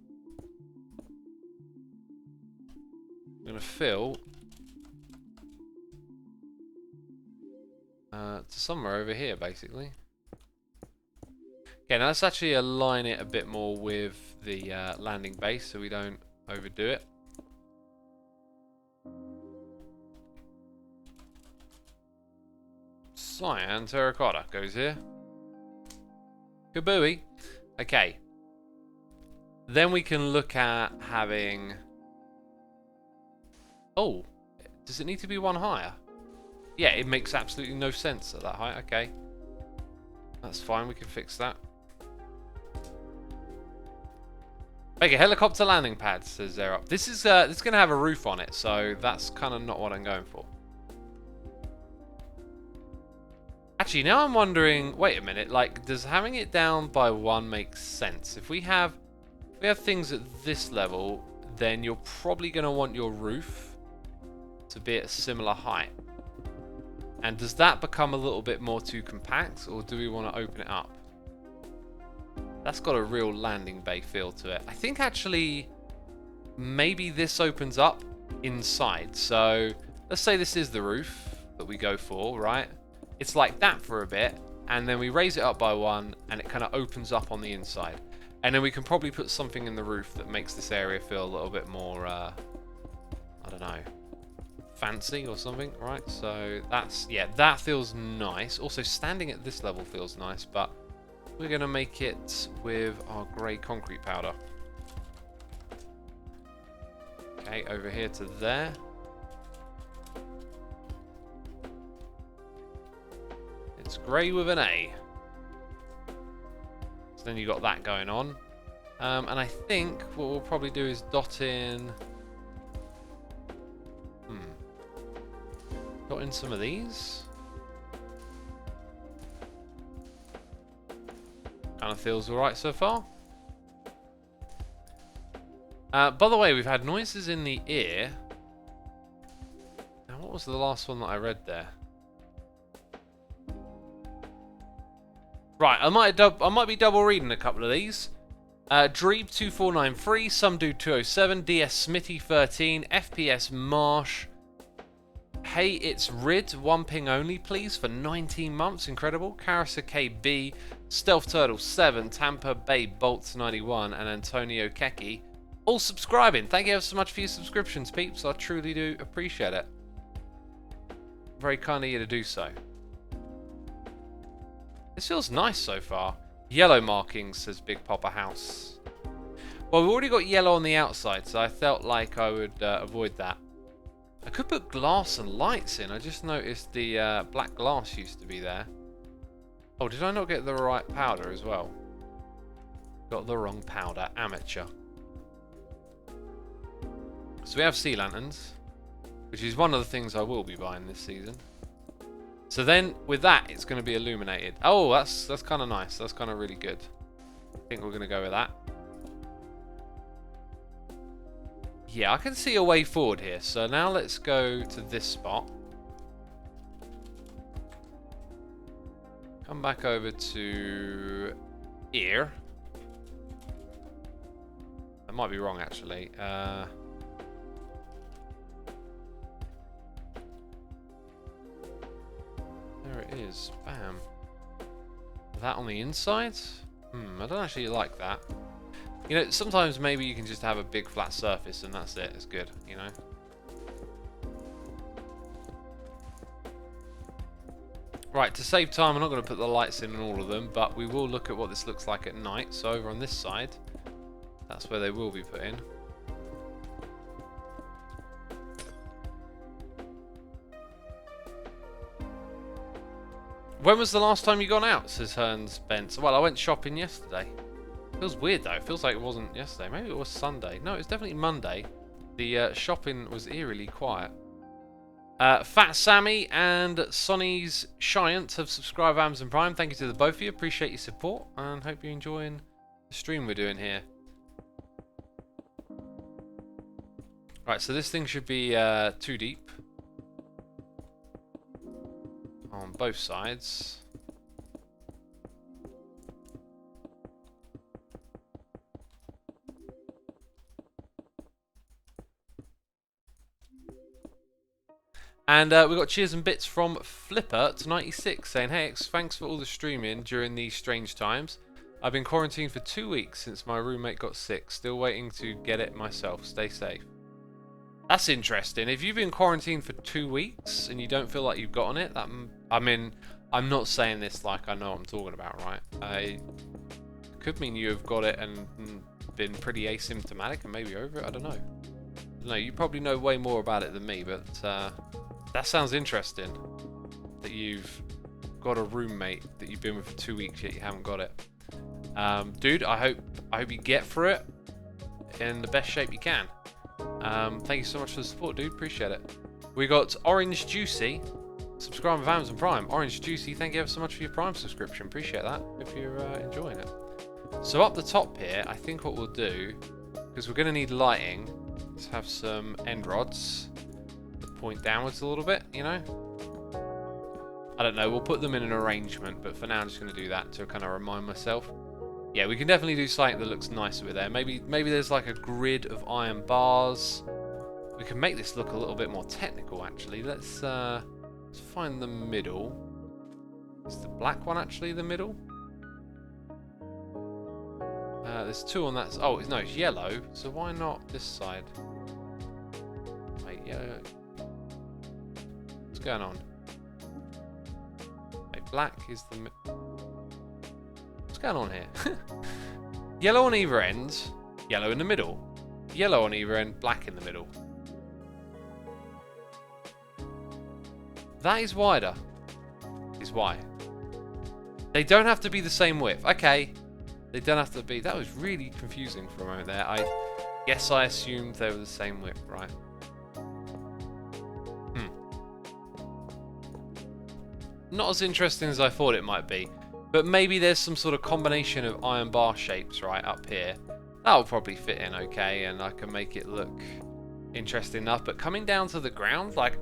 I'm going to fill to somewhere over here, basically. Okay, now let's actually align it a bit more with the landing base so we don't overdo it. Cyan terracotta goes here. Kabooey. Okay. Then we can look at having... Oh, does it need to be one higher? Yeah, it makes absolutely no sense at that height. Okay. That's fine, we can fix that. Okay, helicopter landing pad says they're up. This is going to have a roof on it, so that's kind of not what I'm going for. Actually, now I'm wondering, wait a minute, like, does having it down by one make sense? If we have things at this level, then you're probably going to want your roof to be at a similar height. And does that become a little bit more too compact, or do we want to open it up? That's got a real landing bay feel to it. I think actually maybe this opens up inside. So let's say this is the roof that we go for, right? It's like that for a bit, and then we raise it up by one, and it kind of opens up on the inside. And then we can probably put something in the roof that makes this area feel a little bit more, I don't know, fancy or something, right? So that's, yeah, that feels nice. Also, standing at this level feels nice, but we're going to make it with our grey concrete powder. Okay, over here to there. It's grey with an A. So then you got that going on. And I think what we'll probably do is dot in... Dot in some of these. Kind of feels alright so far. By the way, we've had noises in the ear. Now, what was the last one that I read there? Right, I might be double reading a couple of these. Dreeb2493, Sumdude207, DS Smitty13, FPS Marsh. Hey, it's Rid, one ping only, please, for 19 months. Incredible. Karasa KB, Stealth Turtle 7, Tampa Bay Bolts 91, and Antonio Keki, all subscribing. Thank you ever so much for your subscriptions, peeps. I truly do appreciate it. Very kind of you to do so. This feels nice so far. Yellow markings, says Big Papa House. Well, we've already got yellow on the outside, so I felt like I would avoid that. I could put glass and lights in. I just noticed the black glass used to be there. Oh, did I not get the right powder as well? Got the wrong powder. Amateur. So we have sea lanterns, which is one of the things I will be buying this season. So then, with that, it's going to be illuminated. Oh, that's kind of nice. That's kind of really good. I think we're going to go with that. Yeah, I can see a way forward here. So now let's go to this spot. Come back over to here. I might be wrong, actually. There it is. Bam. That on the inside? I don't actually like that. You know, sometimes maybe you can just have a big flat surface and that's it. It's good, you know. Right, to save time, I'm not going to put the lights in all of them, but we will look at what this looks like at night. So over on this side, that's where they will be put in. When was the last time you gone out, says Hearns Bent. Well, I went shopping yesterday. Feels weird though. It feels like it wasn't yesterday. Maybe it was Sunday. No, it was definitely Monday. The shopping was eerily quiet. Fat Sammy and Sonny's Shiant have subscribed to Amazon Prime. Thank you to the both of you. Appreciate your support and hope you're enjoying the stream we're doing here. Right, so this thing should be 2 deep on both sides. And we got cheers and bits from Flipper to 96 saying, "Hey X, thanks for all the streaming during these strange times. I've been quarantined for 2 weeks since my roommate got sick. Still waiting to get it myself. Stay safe." That's interesting. If you've been quarantined for 2 weeks and you don't feel like you've gotten it, that, I mean, I'm not saying this like I know what I'm talking about, right? It could mean you have got it and been pretty asymptomatic and maybe over it. I don't know. No, you probably know way more about it than me, but that sounds interesting. That you've got a roommate that you've been with for 2 weeks yet you haven't got it. Dude, I hope you get through it in the best shape you can. Thank you so much for the support, dude. Appreciate it. We got Orange Juicy. Subscribe with Amazon Prime. Orange Juicy, thank you ever so much for your Prime subscription. Appreciate that. If you're enjoying it. So up the top here, I think what we'll do, because we're going to need lighting, let's have some end rods that point downwards a little bit, you know? I don't know, we'll put them in an arrangement, but for now I'm just going to do that to kind of remind myself. Yeah, we can definitely do something that looks nicer with there. Maybe there's like a grid of iron bars. We can make this look a little bit more technical, actually. Let's find the middle. Is the black one actually the middle? There's 2 on that. Oh, no, it's yellow. So why not this side? Wait, yellow. What's going on? Wait, black is the. What's going on here? Yellow on either end, yellow in the middle. Yellow on either end, black in the middle. That is wider. Is why. They don't have to be the same width. Okay. They don't have to be. That was really confusing for a moment there. I guess I assumed they were the same width, right? Not as interesting as I thought it might be. But maybe there's some sort of combination of iron bar shapes right up here. That'll probably fit in okay, and I can make it look interesting enough. But coming down to the ground, like,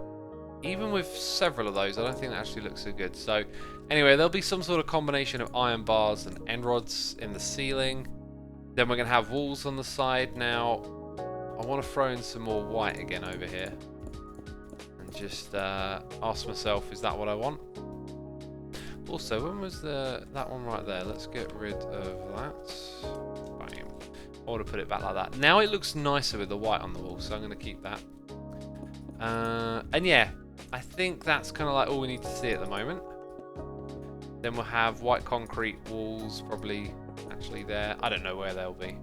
even with several of those, I don't think that actually looks so good. So anyway, there'll be some sort of combination of iron bars and end rods in the ceiling. Then we're going to have walls on the side. Now, I want to throw in some more white again over here. And just ask myself, is that what I want? Also, when was that one right there? Let's get rid of that. Bam. I want to put it back like that. Now it looks nicer with the white on the wall, so I'm going to keep that. And yeah, I think that's kind of like all we need to see at the moment. Then we'll have white concrete walls, probably actually there. I don't know where they'll be.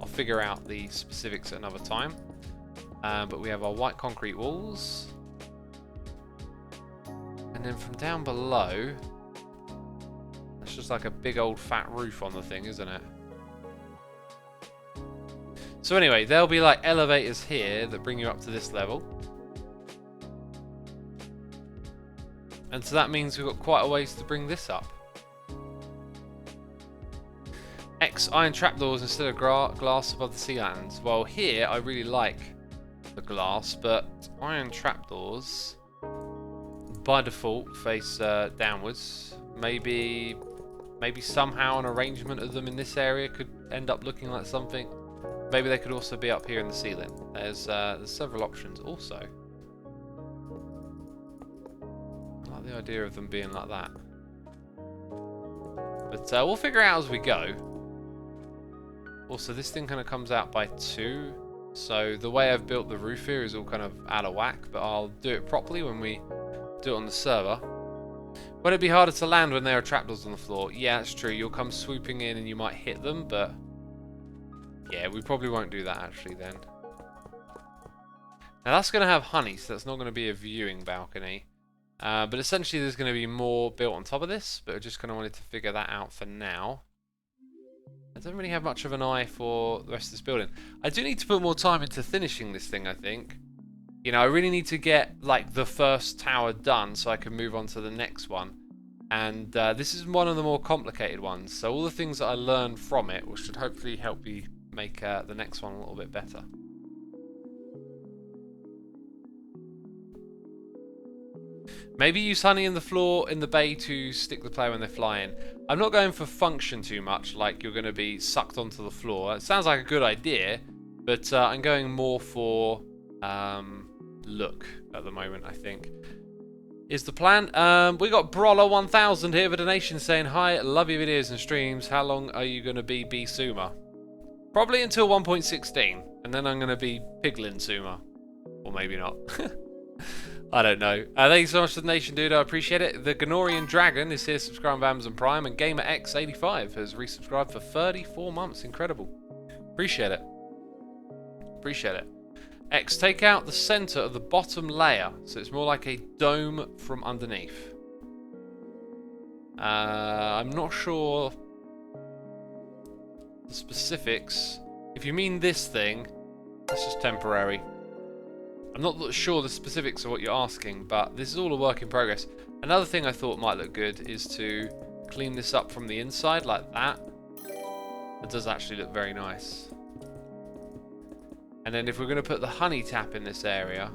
I'll figure out the specifics at another time. But we have our white concrete walls. And then from down below, it's just like a big old fat roof on the thing, isn't it? So anyway, there'll be like elevators here that bring you up to this level. And so that means we've got quite a ways to bring this up. X iron trapdoors instead of glass above the sea lanterns. Well, here I really like the glass, but iron trapdoors by default face downwards. Maybe somehow an arrangement of them in this area could end up looking like something. Maybe they could also be up here in the ceiling. There's several options also. I like the idea of them being like that. But we'll figure it out as we go. Also, this thing kind of comes out by 2. So the way I've built the roof here is all kind of out of whack, but I'll do it properly when we do it on the server. Won't it be harder to land when there are trapdoors on the floor? Yeah, that's true. You'll come swooping in and you might hit them, but yeah, we probably won't do that actually then. Now that's going to have honey, so that's not going to be a viewing balcony. But essentially there's going to be more built on top of this, but I just kind of wanted to figure that out for now. I don't really have much of an eye for the rest of this building. I do need to put more time into finishing this thing, I think. You know, I really need to get like the first tower done so I can move on to the next one. And this is one of the more complicated ones. So all the things that I learned from it should hopefully help me make the next one a little bit better. Maybe use honey in the floor in the bay to stick the player when they're flying. I'm not going for function too much, like you're going to be sucked onto the floor. It sounds like a good idea, but I'm going more for look at the moment, I think. Is the plan. We got Brawler1000 here with a donation saying, hi, love your videos and streams. How long are you going to be Suma? Probably until 1.16, and then I'm going to be Piglin Suma. Or maybe not. I don't know. Thank you so much to the nation, dude. I appreciate it. The Ganorian Dragon is here subscribing to Amazon Prime, and GamerX85 has resubscribed for 34 months. Incredible. Appreciate it. Appreciate it. X, take out the center of the bottom layer so it's more like a dome from underneath. I'm not sure the specifics. If you mean this thing, that's just temporary. I'm not sure the specifics of what you're asking, but this is all a work in progress. Another thing I thought might look good is to clean this up from the inside like that. It does actually look very nice. And then if we're going to put the honey tap in this area,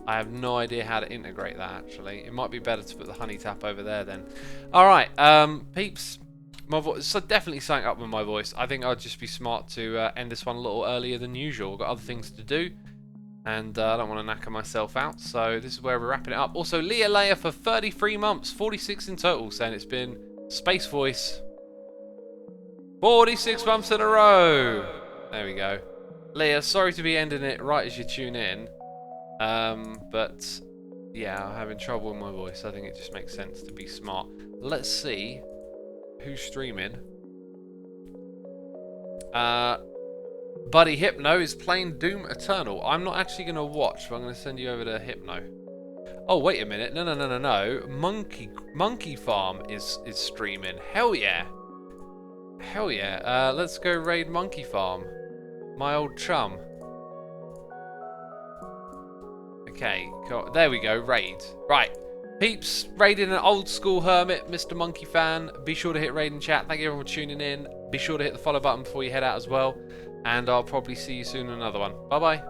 I have no idea how to integrate that actually. It might be better to put the honey tap over there then. Alright, peeps. My voice, so definitely something up with my voice. I think I'd just be smart to end this one a little earlier than usual. I've got other things to do. And I don't want to knacker myself out, so this is where we're wrapping it up. Also, Leah Leia for 33 months, 46 in total, saying it's been Space Voice. 46 months in a row. There we go. Leah, sorry to be ending it right as you tune in. But, yeah, I'm having trouble with my voice. I think it just makes sense to be smart. Let's see who's streaming. Buddy Hypno is playing Doom Eternal. I'm not actually going to watch, but I'm going to send you over to Hypno. Oh, wait a minute. No. Monkey Farm is streaming. Hell yeah. Hell yeah. Let's go raid Monkey Farm. My old chum. Okay, cool. There we go. Raid. Right. Peeps, raiding an old school hermit, Mr. Monkey Fan. Be sure to hit raid and chat. Thank you everyone for tuning in. Be sure to hit the follow button before you head out as well. And I'll probably see you soon in another one. Bye-bye.